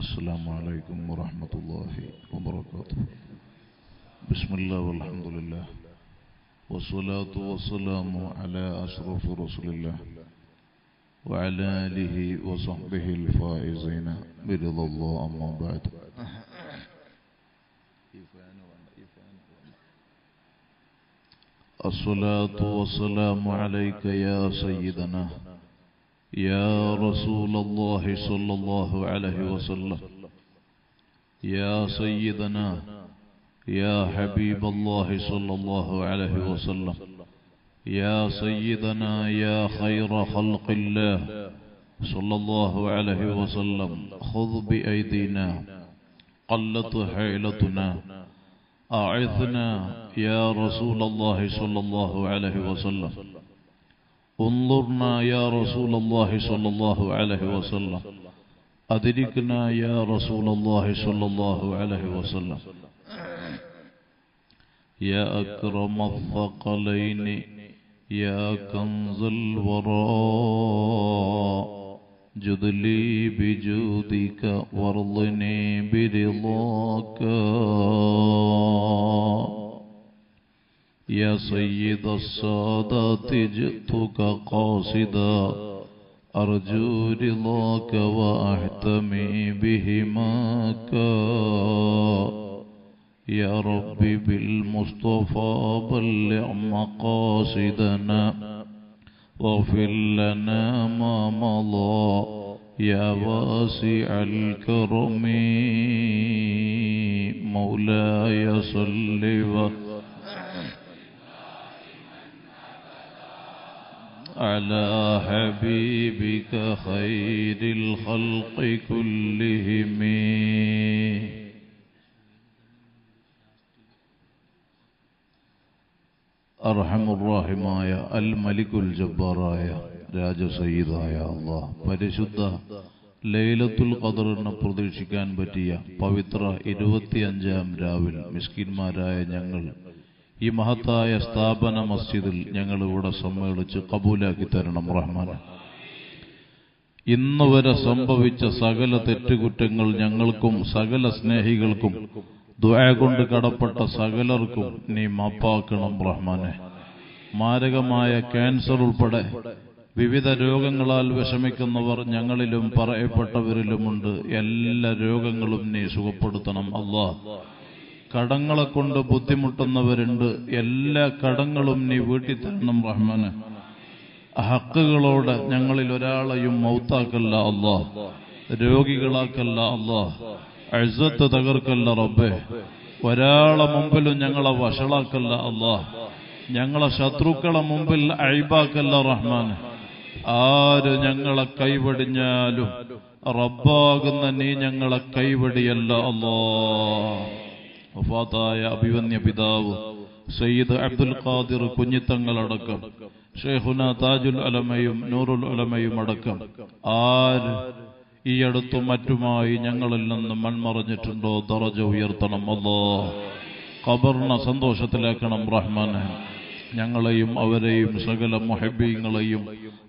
السلام عليكم ورحمة الله وبركاته. بسم الله والحمد لله والصلاة والسلام على أشرف رسول الله وعلى آله وصحبه الفائزين برضا الله. أما بعد، الصلاة والسلام عليك يا سيدنا يا رسول الله صلى الله عليه وسلم، يا سيدنا يا حبيب الله صلى الله عليه وسلم، يا سيدنا يا خير خلق الله صلى الله عليه وسلم. خذ بأيدينا قلت حيلتنا، أعثنا يا رسول الله صلى الله عليه وسلم. انظرنا يا رسول الله صلى الله عليه وسلم. أدركنا يا رسول الله صلى الله عليه وسلم. يا أكرم الثقلين يا كنز الوراء، جد لي بجودك وارضني برضاك. يا سيد السادات جئتك قاصدا، أرجو رضاك وأحتمي بهماك. يا ربي بالمصطفى بلغ مقاصدنا واغفر لنا ما مضى يا واسع الكرم. مولاي صل على حبيبك خير الخلق كلهم. അർഹമുർറഹിമായ അൽ മലിക്കുൽ ജബ്ബാറായ രാജസയ്യിദായ അല്ലാഹ്, പരിശുദ്ധ ലൈലത്തുൽ ഖദറിനെ പ്രതീക്ഷിക്കാൻ പറ്റിയ പവിത്ര 25-ാം രാവിൽ മിസ്കിന്മാരായ ഞങ്ങൾ ഈ മഹത്തായ സ്ഥാപന മസ്ജിദിൽ ഞങ്ങൾ ഇവിടെ സമ്മേളിച്ച് കബൂലാക്കി തരണം റഹ്മാനെ. ഇന്ന് വരെ സംഭവിച്ച സകല തെറ്റുകുറ്റങ്ങൾ ഞങ്ങൾക്കും സകല സ്നേഹികൾക്കും ദുആ കൊണ്ട് കടപ്പെട്ട സകലർക്കും നീ മാപ്പാക്കണം റഹ്മാനെ. മാരകമായ ക്യാൻസർ ഉൾപ്പെടെ വിവിധ രോഗങ്ങളാൽ വിഷമിക്കുന്നവർ ഞങ്ങളിലും പറയപ്പെട്ടവരിലുമുണ്ട്. എല്ലാ രോഗങ്ങളും നീ സുഖപ്പെടുത്തണം അല്ലാഹ്. കടങ്ങളെ കൊണ്ട് ബുദ്ധിമുട്ടുന്നവരുണ്ട്, എല്ലാ കടങ്ങളും നീ വീട്ടിത്തരണം റഹ്മാനെ. ഹക്കുകളോടെ ഞങ്ങളിൽ ഒരാളെയും മൗത്താക്കല്ല അല്ലാഹ്, രോഗികളാക്കല്ല അല്ലാഹ്, ഇസ്സത്ത് തകർക്കല്ല റബ്ബേ. ഒരാളെ മുമ്പിലും ഞങ്ങളെ വഷളാക്കല്ല അല്ലാഹ്, ഞങ്ങളെ ശത്രുക്കളെ മുമ്പിൽ അയ്ബാക്കല്ല റഹ്മാൻ. ആര് ഞങ്ങളെ കൈവടിഞ്ഞാലും റബ്ബാകുന്ന നീ ഞങ്ങളെ കൈവടിയല്ല അല്ലാഹ്. വഫാത്തായ അഭിവന്യ പിതാവ് സയ്യിദ് അബ്ദുൽ ഖാദിർ കുഞ്ഞിത്തങ്ങളടക്കം ഷെയ്ഖുന താജുൽ ഉലമയും നൂറുൽ ഉലമയും അടക്കം ആര് ഈ അടുത്തും മറ്റുമായി ഞങ്ങളിൽ നിന്ന് മൺമറഞ്ഞിട്ടുണ്ടോ ദറജ ഉയർത്തണം അല്ലാഹ്. ഖബറിനെ സന്തോഷത്തിലാക്കണം റഹ്മാനെ. ഞങ്ങളെയും അവരെയും സകല മുഹബ്ബീങ്ങളെയും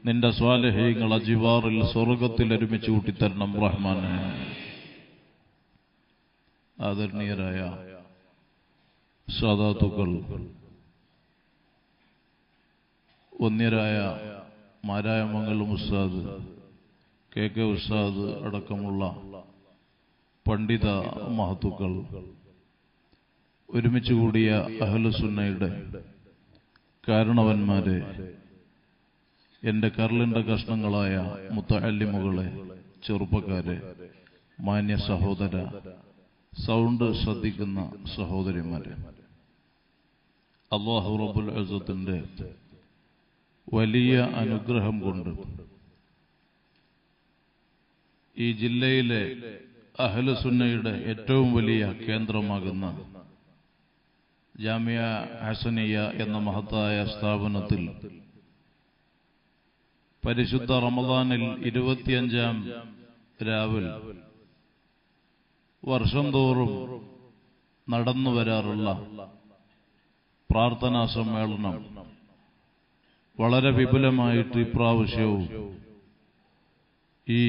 നിന്റെ സ്വാലിഹീങ്ങളെ ജിവാറിൽ സ്വർഗത്തിൽ ഒരുമിച്ച് കൂട്ടിത്തരണം റഹ്മാനെ. ആദരണീയരായ സാദാത്തുക്കൾ, വന്യരായ മാരായമംഗലം ഉസ്താദ്, കെ കെ ഉസ്താദ് അടക്കമുള്ള പണ്ഡിത മഹത്തുക്കൾ, ഒരുമിച്ച് കൂടിയ അഹ്ലുസുന്നയുടെ കാരണവന്മാരെ, എന്റെ കരളിന്റെ കഷ്ണങ്ങളായ മുത്തഅല്ലിമുകളെ, ചെറുപ്പക്കാരെ, മാന്യ സഹോദര, സൗണ്ട് ശ്രദ്ധിക്കുന്ന സഹോദരിമാരെ, അല്ലാഹു റബ്ബുൽ ഇസ്സത്തിന്റെ വലിയ അനുഗ്രഹം കൊണ്ട് ഈ ജില്ലയിലെ അഹ്ലുസുന്നയുടെ ഏറ്റവും വലിയ കേന്ദ്രമാകുന്ന ജാമിയ ഹസനിയ എന്ന മഹത്തായ സ്ഥാപനത്തിൽ പരിശുദ്ധ റമദാനിൽ 25-ാം രാവിൽ വർഷം തോറും നടന്നു വരാറുള്ള പ്രാർത്ഥനാ സമ്മേളനം വളരെ വിപുലമായിട്ട് ഇപ്രാവശ്യവും ഈ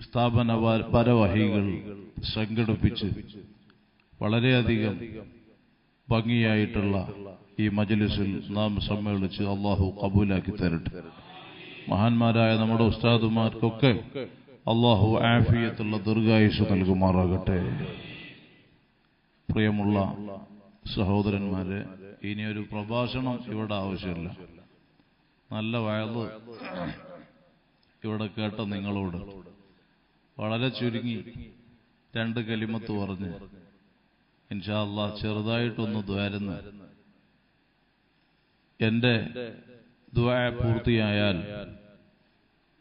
സ്ഥാപന ഭാരവാഹികൾ സംഘടിപ്പിച്ച് വളരെയധികം ഭംഗിയായിട്ടുള്ള ഈ മജ്ലിസിൽ നാം സമ്മേളിച്ച് അള്ളാഹു കബൂലാക്കി തരട്ടെ. മഹാന്മാരായ നമ്മുടെ ഉസ്താദുമാർക്കൊക്കെ അള്ളാഹു ആഫിയത്തുള്ള ദീർഘായുസ്സ് നൽകുമാറാകട്ടെ. പ്രിയമുള്ള സഹോദരന്മാരെ, ഇനിയൊരു പ്രഭാഷണം ഇവിടെ ആവശ്യമില്ല. നല്ല വയല് ഇവിടെ കേട്ട നിങ്ങളോട് വളരെ ചുരുങ്ങി 2 കലിമത്ത് പറഞ്ഞ് ഇൻഷാ അല്ലാഹ് ചെറുതായിട്ടൊന്ന് ദ്വാരുന്ന് എന്റെ ദുആ പൂർത്തിയായാൽ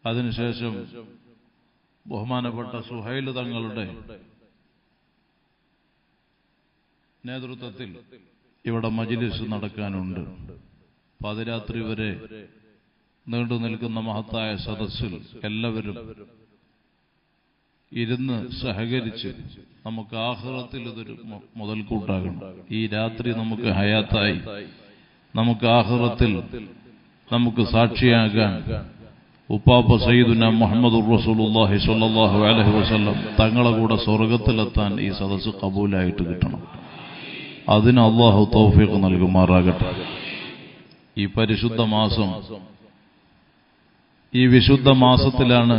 അതിനുശേഷം ബഹുമാനപ്പെട്ട സുഹൈൽ തങ്ങളുടെ നേതൃത്വത്തിൽ ഇവിടെ മജ്ലിസ് നടക്കാനുണ്ട്. പാതിരാത്രി വരെ നീണ്ടു നിൽക്കുന്ന മഹത്തായ സദസ്സിൽ എല്ലാവരും ഇരുന്ന് സഹകരിച്ച് നമുക്ക് ആഖിറത്തിൽ ഇതൊരു മുതൽക്കൂട്ടാകണം. ഈ രാത്രി നമുക്ക് ഹയാത്തായി നമുക്ക് ആഖിറത്തിൽ നമുക്ക് സാക്ഷിയാകാൻ ഉപ്പാപ്പ സയ്യിദുന മുഹമ്മദുർ റസൂലുള്ളാഹി സ്വല്ലല്ലാഹു അലൈഹി വസല്ലം തങ്ങളെ കൂടെ സ്വർഗ്ഗത്തിലെത്താൻ ഈ സദസ്സ് കബൂലായിട്ട് കിട്ടണം. അതിന് അല്ലാഹു തൗഫീഖ് നൽകുമാറാകട്ടെ. ഈ പരിശുദ്ധ മാസം, ഈ വിശുദ്ധ മാസത്തിലാണ്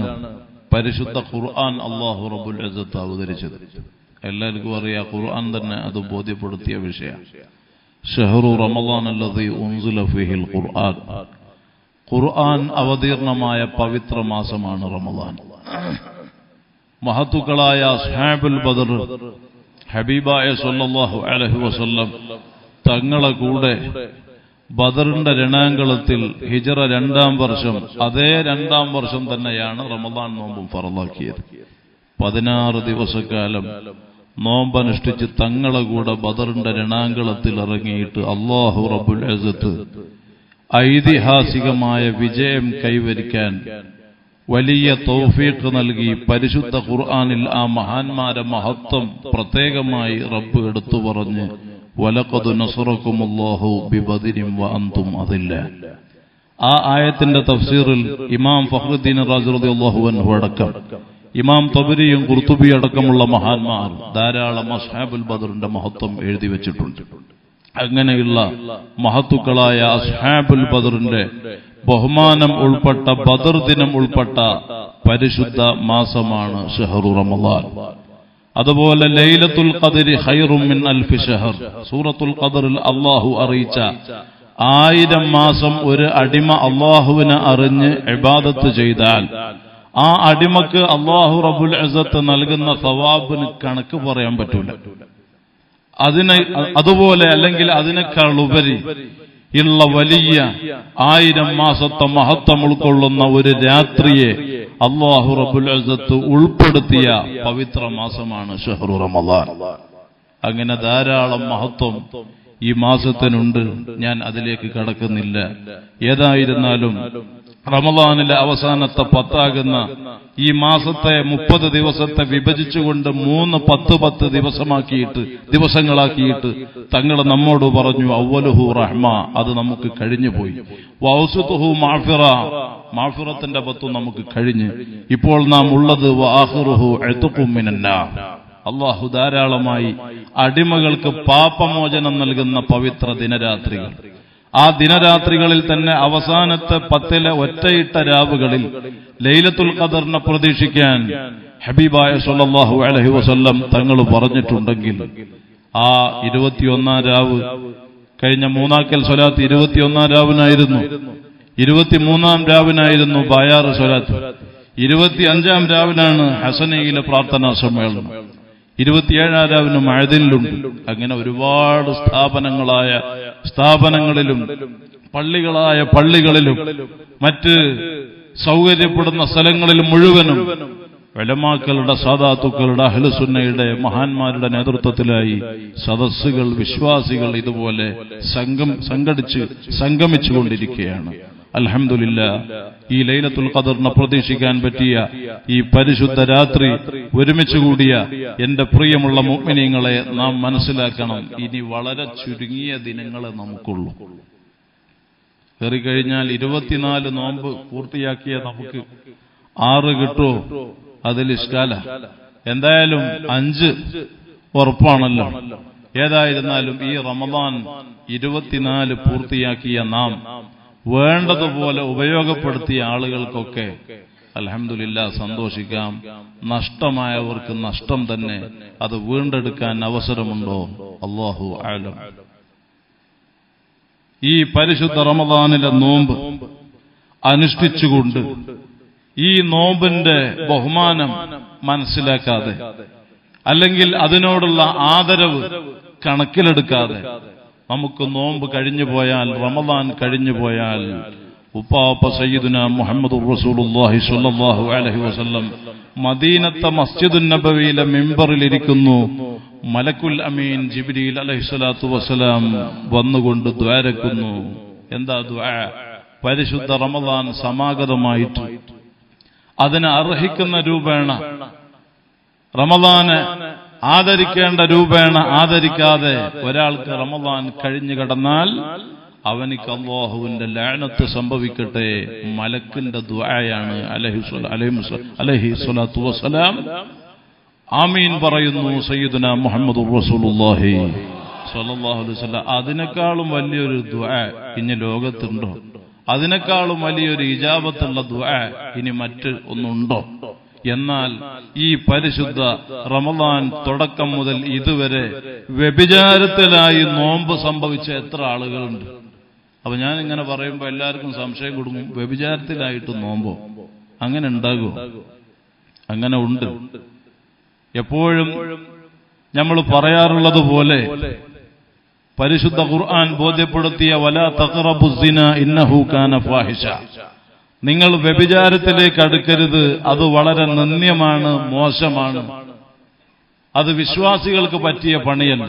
പരിശുദ്ധ ഖുർആൻ അല്ലാഹു റബ്ബുൽ ഇസ്സത്ത് അവതരിച്ചത്. എല്ലാവർക്കും അറിയാം, ഖുർആൻ തന്നെ അത് ബോധ്യപ്പെടുത്തിയ വിഷയം. ഷഹ്റു റമളാൻ അല്ലദീ ഉൻസില ഫീഹിൽ ഖുർആൻ. ഖുർആൻ അവതീർണമായ പവിത്ര മാസമാണ് റമളാൻ. മഹത്തുക്കളായ അസ്ഹാബുൽ ബദർ ഹബീബായ സല്ലല്ലാഹു അലൈഹി വസല്ലം തങ്ങളെ കൂടെ ബദറിന്റെ രണാങ്കളത്തിൽ ഹിജ്റ 2-ാം വർഷം, അതേ 2-ാം വർഷം തന്നെയാണ് റമളാൻ നോമ്പും ഫർളാക്കിയത്. 16 ദിവസക്കാലം നോമ്പനുഷ്ഠിച്ച് തങ്ങളെ കൂടെ ബദറിന്റെ രണാങ്കളത്തിൽ ഇറങ്ങിയിട്ട് അല്ലാഹു റബ്ബുൽ ഇസ്സത്ത് ഐതിഹാസികമായ വിജയം കൈവരിക്കാൻ വലിയ തൗഫീഖ് നൽകി. പരിശുദ്ധ ഖുർആനിൽ ആ മഹാന്മാരെ മഹത്വം പ്രത്യേകമായി റബ്ബ് എടുത്തു പറഞ്ഞ് വലഖദ് നസറകുമുല്ലാഹു ബിബദരിൻ വഅൻതും അദില്ല. ആ ആയത്തിന്റെ തഫ്സീറിൽ ഇമാം ഫഖ്റുദ്ദീൻ റാസി റളിയല്ലാഹു അൻഹു അടക്കം ഇമാം തബരിയും ഖുർത്തുബി അടക്കമുള്ള മഹാന്മാർ ധാരാളം അസ്ഹാബുൽ ബദറിന്റെ മഹത്വം എഴുതി വെച്ചിട്ടുണ്ട്. അങ്ങനെയുള്ള മഹത്തുക്കളായ അസ്ഹാബുൽ ബദറിന്റെ ബഹുമാനം ഉൾപ്പെട്ട ബദർ ദിനം ഉൾപ്പെട്ട പരിശുദ്ധ മാസമാണ് ഷഹ്റു റമളാൻ. അതുപോലെ ലൈലത്തുൽ ഖദ്രി ഖൈറും മിൻ അൽഫി ഷഹർ. സൂറത്തുൽ ഖദ്റിൽ അല്ലാഹു അറിയിച്ച 1000 മാസം ഒരു അടിമ അല്ലാഹുവിനെ അറിഞ്ഞ് ഇബാദത്ത് ചെയ്താൽ ആ അടിമക്ക് അല്ലാഹു റബ്ബുൽ ഇസ്സത്ത് നൽകുന്ന സവാബിന് കണക്ക് പറയാൻ പറ്റൂല. അതുപോലെ അല്ലെങ്കിൽ അതിനേക്കാൾ ഉപരി ഉള്ള വലിയ 1000 മാസത്തെ മഹത്വം ഉൾക്കൊള്ളുന്ന ഒരു രാത്രിയെ അല്ലാഹു റബ്ബുൽ ഇസ്സത്ത് ഉൾപ്പെടുത്തിയ പവിത്ര മാസമാണ് ഷഹ്റു റമളാൻ. അങ്ങനെ ധാരാളം മഹത്വം ഈ മാസത്തിനുണ്ട്. ഞാൻ അതിലേക്ക് കടക്കുന്നില്ല. ഏതായിരുന്നാലും റമളാനിലെ അവസാനത്തെ 10 ഈ മാസത്തെ 30 ദിവസത്തെ വിഭജിച്ചുകൊണ്ട് 3 10 ദിവസങ്ങളാക്കിയിട്ട് തങ്ങൾ നമ്മോട് പറഞ്ഞു അവ്വലുഹു റഹ്മ, അത് നമുക്ക് കഴിഞ്ഞുപോയി. വഔസുതുഹു മഅഫിറ, മഅഫിറത്തിന്റെ 10 നമുക്ക് കഴിഞ്ഞ്. ഇപ്പോൾ നാം ഉള്ളത് വആഖിറുഹു ഇത്ഖും മിനന്നാർ. അല്ലാഹു ധാരാളമായി അടിമകൾക്ക് പാപമോചനം നൽകുന്ന പവിത്ര ദിനരാത്രികൾ. ആ ദിനരാത്രികളിൽ തന്നെ അവസാനത്തെ 10 ഒറ്റയിട്ട രാവുകളിൽ ലൈലത്തുൽ ഖദറിനെ പ്രതീക്ഷിക്കാൻ ഹബീബായ സല്ലല്ലാഹു അലൈഹി വസല്ലം തങ്ങൾ പറഞ്ഞിട്ടുണ്ടെങ്കിൽ ആ 21-ാം രാവ്, കഴിഞ്ഞ മൂന്നാക്കൽ സ്വലാത്ത് 21-ാം രാവിനായിരുന്നു, 23-ാം രാവിനായിരുന്നു ബായാറ് സ്വലാത്ത്, 25-ാം രാവിനാണ് ഹസനയിലെ പ്രാർത്ഥനാ സമ്മേളനം, 27-ാം രാവിന് മഅദിനിലുണ്ട്. അങ്ങനെ ഒരുപാട് സ്ഥാപനങ്ങളിലും പള്ളികളായ പള്ളികളിലും മറ്റ് സൗകര്യപ്പെടുന്ന സ്ഥലങ്ങളിലും മുഴുവനും ഉലമാക്കളുടെ സാദാത്തുക്കളുടെ അഹ്ലുസുന്നയുടെ മഹാന്മാരുടെ നേതൃത്വത്തിലായി സദസ്സുകൾ, വിശ്വാസികൾ ഇതുപോലെ സംഗമിച്ചുകൊണ്ടിരിക്കുകയാണ്. അൽഹംദുലില്ലാഹ്, ഈ ലൈലത്തുൽ ഖദറിനെ പ്രതീക്ഷിക്കാൻ പറ്റിയ ഈ പരിശുദ്ധ രാത്രി ഒരുമിച്ചുകൂടിയ എന്റെ പ്രിയമുള്ള മുഅ്മിനീങ്ങളെ നാം മനസ്സിലാക്കണം, ഇനി വളരെ ചുരുങ്ങിയ ദിനങ്ങളെ നമുക്കുള്ളൂ. കയറിക്കഴിഞ്ഞാൽ 24 നോമ്പ് പൂർത്തിയാക്കിയ നമുക്ക് 6 കിട്ടുമോ അതിൽ ഇഷ്കാല. എന്തായാലും 5 ഉറപ്പാണല്ലോ. ഏതായിരുന്നാലും ഈ റമദാൻ 24 പൂർത്തിയാക്കിയ നാം വേണ്ടതുപോലെ ഉപയോഗപ്പെടുത്തിയ ആളുകൾക്കൊക്കെ അൽഹംദുലില്ലാഹ് സന്തോഷിക്കാം. നഷ്ടമായവർക്ക് നഷ്ടം തന്നെ. അത് വീണ്ടെടുക്കാൻ അവസരമുണ്ടോ? അല്ലാഹു അഅലം. ഈ പരിശുദ്ധ റമദാനിലെ നോമ്പ് അനുഷ്ഠിച്ചുകൊണ്ട് ഈ നോമ്പിന്റെ ബഹുമാനം മനസ്സിലാക്കാതെ, അല്ലെങ്കിൽ അതിനോടുള്ള ആദരവ് കണക്കിലെടുക്കാതെ നമുക്ക് നോമ്പ് കഴിഞ്ഞു പോയാൽ, റമദാൻ കഴിഞ്ഞു പോയാൽ, ഉപ്പാപ്പ സയ്യിദുനാ മുഹമ്മദുർ റസൂലുള്ളാഹി സ്വല്ലല്ലാഹു അലൈഹി വസല്ലം മദീനത്തെ മസ്ജിദുൻ നബവിയിലെ മിമ്പറിലിരിക്കുന്നു. മലക്കുൽ അമീൻ ജിബ്രീൽ അലൈഹിസ്സലാത്തു വസ്സലാം വന്നുകൊണ്ട് ദ്വാരക്കുന്നു. എന്താ ദുആ? പരിശുദ്ധ റമദാൻ സമാഗതമായിട്ട് അതിനെ അർഹിക്കുന്ന രൂപേണ, റമദാനെ ആദരിക്കേണ്ട രൂപേണ ആദരിക്കാതെ ഒരാൾക്ക് റമദാൻ കഴിഞ്ഞു കടന്നാൽ അവനിക്ക് അല്ലാഹുവിന്റെ ലഅനത്ത് സംഭവിക്കട്ടെ. മലക്കിന്റെ ദുആയാണ് അലൈഹി സ്വലാത്തു വസ്സലാം. ആമീൻ പറയുന്നു സയ്യിദുനാ മുഹമ്മദുർ റസൂലുള്ളാഹി സ്വല്ലല്ലാഹു അലൈഹി വസല്ലം. അതിനേക്കാളും വലിയൊരു ദുആ ഇനി ലോകത്തുണ്ടോ? അതിനേക്കാളും വലിയൊരു ഇജാബത്തുള്ള ദുആ ഇനി മറ്റ് ഒന്നുണ്ടോ? എന്നാൽ ഈ പരിശുദ്ധ റമദാൻ തുടക്കം മുതൽ ഇതുവരെ വ്യഭിചാരത്തിലായി നോമ്പ് സംഭവിച്ച എത്ര ആളുകളുണ്ട്? അപ്പൊ ഞാൻ ഇങ്ങനെ പറയുമ്പോ എല്ലാവർക്കും സംശയം കൊടുക്കും, വ്യഭിചാരത്തിലായിട്ട് നോമ്പോ? അങ്ങനെ ഉണ്ടാകുമോ? അങ്ങനെ ഉണ്ട്. എപ്പോഴും നമ്മൾ പറയാറുള്ളത് പോലെ പരിശുദ്ധ ഖുർആൻ ബോധ്യപ്പെടുത്തിയ വലാ തഖറബുസ്സിന ഇന്നഹു കാന ഫാഹിഷ, നിങ്ങൾ വ്യഭിചാരത്തിലേക്ക് അടുക്കരുത്, അത് വളരെ നിന്ദ്യമാണ്, മോശമാണ്, അത് വിശ്വാസികൾക്ക് പറ്റിയ പണിയല്ല,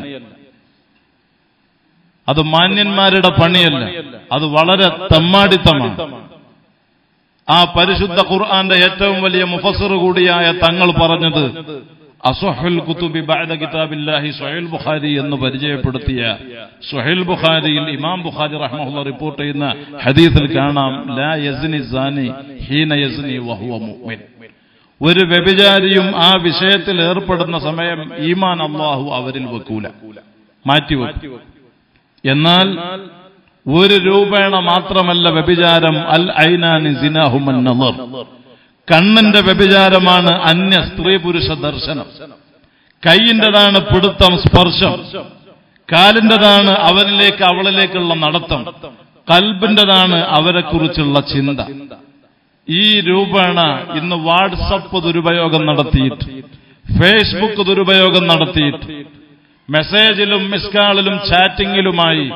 അത് മാന്യന്മാരുടെ പണിയല്ല, അത് വളരെ തെമ്മാടിത്തമാണ്. ആ പരിശുദ്ധ ഖുർആന്റെ ഏറ്റവും വലിയ മുഫസ്സിർ കൂടിയായ തങ്ങൾ പറഞ്ഞത് അസ്വഹുൽ കുതുബി ബഅദ കിതാബില്ലാഹി സ്വഹീഹുൽ ബുഖാരി എന്ന് പരിചയപ്പെടുത്തിയ സ്വഹീഹുൽ ബുഖാരിയിൽ ഇമാം ബുഖാരി റഹ്മഹുല്ലാഹ് റിപ്പോർട്ട് ചെയ്യുന്ന ഹദീസിൽ കാണാം, ലാ യസ്നി സാനി ഹീന യസ്നി വഹുവ മുഅ്മിൻ. ഒരു വ്യഭിചാരിയും ആ വിഷയത്തിൽ ഏർപ്പെടുന്ന സമയം ഈമാൻ അല്ലാഹു അവരിൽ വെക്കൂല, മാറ്റിവെക്കും. എന്നാൽ ഒരു രൂപേണ മാത്രമല്ല വ്യഭിചാരം. അൽ ഐനാനി സിനാഹുമൻ നളർ, കണ്ണിന്റെ വ്യഭിചാരമാണ് അന്യ സ്ത്രീ പുരുഷ ദർശനം. കൈയിൻ്റെതാണ് പിടുത്തം, സ്പർശം. കാലിൻ്റെതാണ് അവനിലേക്ക് അവളിലേക്കുള്ള നടത്തം. കൽബിൻ്റെതാണ് അവരെക്കുറിച്ചുള്ള ചിന്ത. ഈ രൂപേണ ഇന്ന് വാട്സപ്പ് ദുരുപയോഗം നടത്തിയിട്ട്, ഫേസ്ബുക്ക് ദുരുപയോഗം നടത്തിയിട്ട്, മെസ്സേജിലും മിസ്കാളിലും ചാറ്റിങ്ങിലുമായി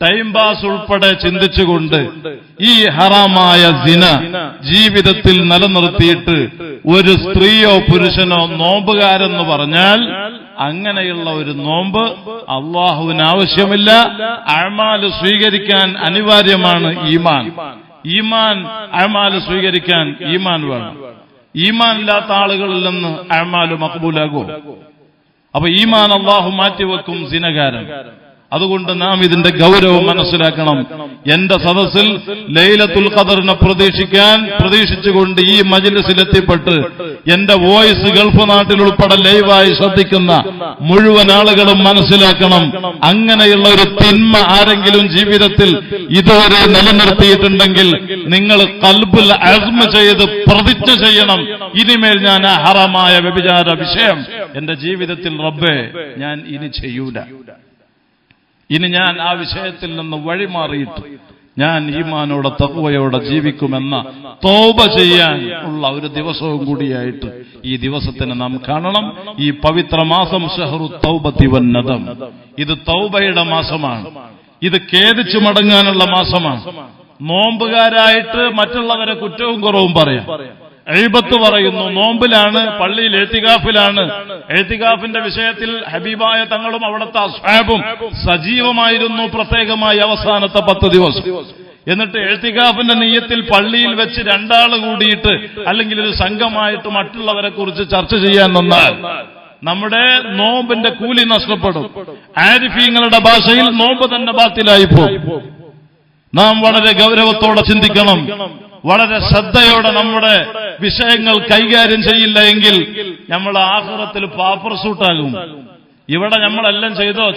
ടൈം പാസ് ഉൾപ്പെടെ ചിന്തിച്ചുകൊണ്ട് ഈ ഹറാമായ സിന ജീവിതത്തിൽ നിലനിർത്തിയിട്ട് ഒരു സ്ത്രീയോ പുരുഷനോ നോമ്പുകാരെന്ന് പറഞ്ഞാൽ അങ്ങനെയുള്ള ഒരു നോമ്പ് അള്ളാഹുവിന് ആവശ്യമില്ല. അഅ്മാല് സ്വീകരിക്കാൻ അനിവാര്യമാണ് ഈമാൻ. അഅ്മാല് സ്വീകരിക്കാൻ ഈമാൻ വേണം. ഈമാൻ ഇല്ലാത്ത ആളുകളിൽ നിന്ന് അഅ്മാല് മഖ്ബൂലാകും. അപ്പൊ ഈമാൻ അള്ളാഹു മാറ്റിവെക്കും സിനകാരൻ. അതുകൊണ്ട് നാം ഇതിന്റെ ഗൗരവം മനസ്സിലാക്കണം. എന്റെ സദസ്സിൽ ലൈലത്തുൽ ഖദറിനെ പ്രതീക്ഷിച്ചുകൊണ്ട് ഈ മജ്ലിസിൽ എത്തിപ്പെട്ട് എന്റെ വോയിസ് ഗൾഫ് നാട്ടിൽ ഉൾപ്പെടെ ലൈവായി ശ്രദ്ധിക്കുന്ന മുഴുവൻ ആളുകളും മനസ്സിലാക്കണം, അങ്ങനെയുള്ള ഒരു തിന്മ ആരെങ്കിലും ജീവിതത്തിൽ ഇതുവരെ നിലനിർത്തിയിട്ടുണ്ടെങ്കിൽ നിങ്ങൾ ഖൽബുൽ അസ്മ ചെയ്ത് പ്രതിജ്ഞ ചെയ്യണം, ഇനിമേൽ ഞാൻ ആ ഹറാമായ വ്യഭിചാര വിഷയം എന്റെ ജീവിതത്തിൽ റബ്ബേ ഞാൻ ഇനി ചെയ്യൂല. ഇനി ഞാൻ ആ വിഷയത്തിൽ നിന്ന് വഴിമാറിയിട്ട് ഞാൻ ഈമാനോടെ തഖ്വയോടെ ജീവിക്കുമെന്ന തൗബ ചെയ്യാൻ ഉള്ള ഒരു ദിവസവും കൂടിയായിട്ട് ഈ ദിവസത്തിന് നാം കാണണം. ഈ പവിത്ര മാസം ശഹ്റു തൗബത്തി വന്നദം, ഇത് തൗബയുടെ മാസമാണ്. ഇത് ഖേദിച്ചു മടങ്ങാനുള്ള മാസമാണ്. നോമ്പുകാരായിട്ട് മറ്റുള്ളവരെ കുറ്റവും കുറവും പറയാം, എഴുപത്ത് പറയുന്നു. നോമ്പിലാണ്, പള്ളിയിൽ എഴുത്തികാഫിലാണ്. എഴുത്തികാഫിന്റെ വിഷയത്തിൽ ഹബീബായ തങ്ങളും അവിടുത്തെ അസ്ഹാബും സജീവമായിരുന്നു, പ്രത്യേകമായി അവസാനത്തെ 10 ദിവസം. എന്നിട്ട് എഴുത്തികാഫിന്റെ നിയ്യത്തിൽ പള്ളിയിൽ വെച്ച് 2 ആള് കൂടിയിട്ട് അല്ലെങ്കിൽ ഒരു സംഘമായിട്ട് മറ്റുള്ളവരെ കുറിച്ച് ചർച്ച ചെയ്യാൻ നിന്നാൽ നമ്മുടെ നോമ്പിന്റെ കൂലി നഷ്ടപ്പെടും. ആരിഫീങ്ങളുടെ ഭാഷയിൽ നോമ്പ് തന്നെ ബാത്തിലായി പോകും. നാം വളരെ ഗൗരവത്തോടെ ചിന്തിക്കണം, വളരെ ശ്രദ്ധയോടെ നമ്മുടെ വിഷയങ്ങൾ കൈകാര്യം ചെയ്യില്ല എങ്കിൽ നമ്മൾ ആഖിറത്തിൽ പാപ്പർ സൂട്ടാകും. ഇവിടെ നമ്മളെല്ലാം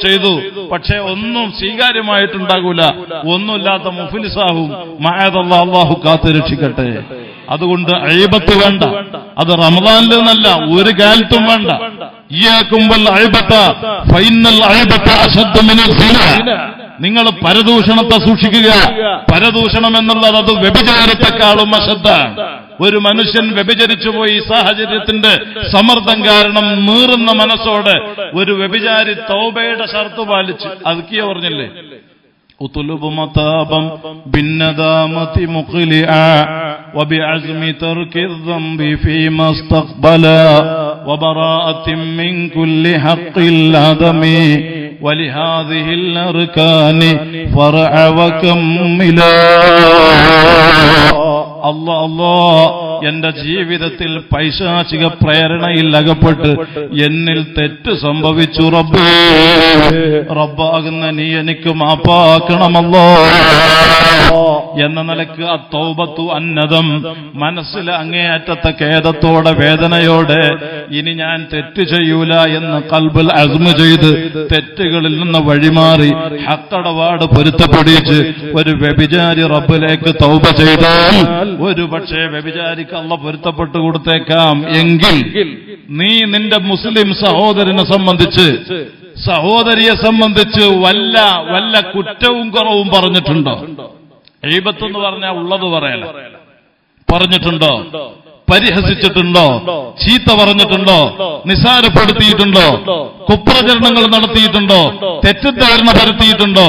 ചെയ്തു, പക്ഷെ ഒന്നും സ്വീകാര്യമായിട്ടുണ്ടാകൂല, ഒന്നുമില്ലാത്ത മുഫ്ലിസാകും. മഅദല്ലാഹ്, അല്ലാഹു കാത്തു രക്ഷിക്കട്ടെ. അതുകൊണ്ട് അയ്ബത്ത് വേണ്ട. അത് റമദാനിൽ എന്നല്ല, ഒരു കാലത്തും വേണ്ട. നിങ്ങൾ പരദൂഷണത്തെ സൂക്ഷിക്കുക. പരദൂഷണം എന്നുള്ളത് അത് വ്യഭിചാരത്തെക്കാളും അശദ്ധാണ്. ഒരു മനുഷ്യൻ വ്യഭിചരിച്ചു പോയി ഈ സാഹചര്യത്തിന്റെ സമ്മർദ്ദം കാരണം നീറുന്ന മനസ്സോടെ ഒരു വ്യഭിചാരി തൗബയുടെ ഷർത്ത് പാലിച്ച് അദ്കിയ പറഞ്ഞില്ലേ, ഉത്ലുബു മതാബം ബിന്നദാമതി മുഖ്ലിആ വബിഅസ്മി തർകി الذنب فيما استقبل وبراءة من كل حق العدم ولهذه الأركان فرع وكملا. അല്ലാ, എന്റെ ജീവിതത്തിൽ പൈശാചിക പ്രേരണയിൽ അകപ്പെട്ട് എന്നിൽ തെറ്റ് സംഭവിച്ചു റബ്ബേ. റബ്ബാകുന്ന നീ എനിക്ക് മാപ്പാക്കണമല്ലോ എന്ന നിലക്ക് അത്തൗബത്തു അന്നദം, മനസ്സിലെ അങ്ങേയറ്റത്തെ ഖേദത്തോടെ വേദനയോടെ ഇനി ഞാൻ തെറ്റ് ചെയ്യൂല എന്ന് ഖൽബിൽ അസ്മ് ചെയ്ത് തെറ്റുകളിൽ നിന്ന് വഴിമാറി ഹക്കടപാട് പൊരുത്തപ്പെടിച്ച് ഒരു വ്യഭിചാരി റബ്ബിലേക്ക് തൗബ ചെയ്താൽ ഒരു പക്ഷേ വ്യഭിചാരിക്ക് അല്ലാഹ് പൊരുത്തപ്പെട്ടു കൊടുത്തേക്കാം. എങ്കിൽ നീ നിന്റെ മുസ്ലിം സഹോദരനെ സംബന്ധിച്ച്, സഹോദരിയെ സംബന്ധിച്ച് വല്ല കുറ്റവും കുറവും പറഞ്ഞിട്ടുണ്ടോ? ഗീബത്ത് എന്ന് പറഞ്ഞാൽ ഉള്ളത് പറയല, പറഞ്ഞിട്ടുണ്ടോ? പരിഹസിച്ചിട്ടുണ്ടോ? ചീത്ത പറഞ്ഞിട്ടുണ്ടോ? നിസാരപ്പെടുത്തിയിട്ടുണ്ടോ? കുപ്രചരണങ്ങൾ നടത്തിയിട്ടുണ്ടോ? തെറ്റിദ്ധാരണ പരത്തിയിട്ടുണ്ടോ?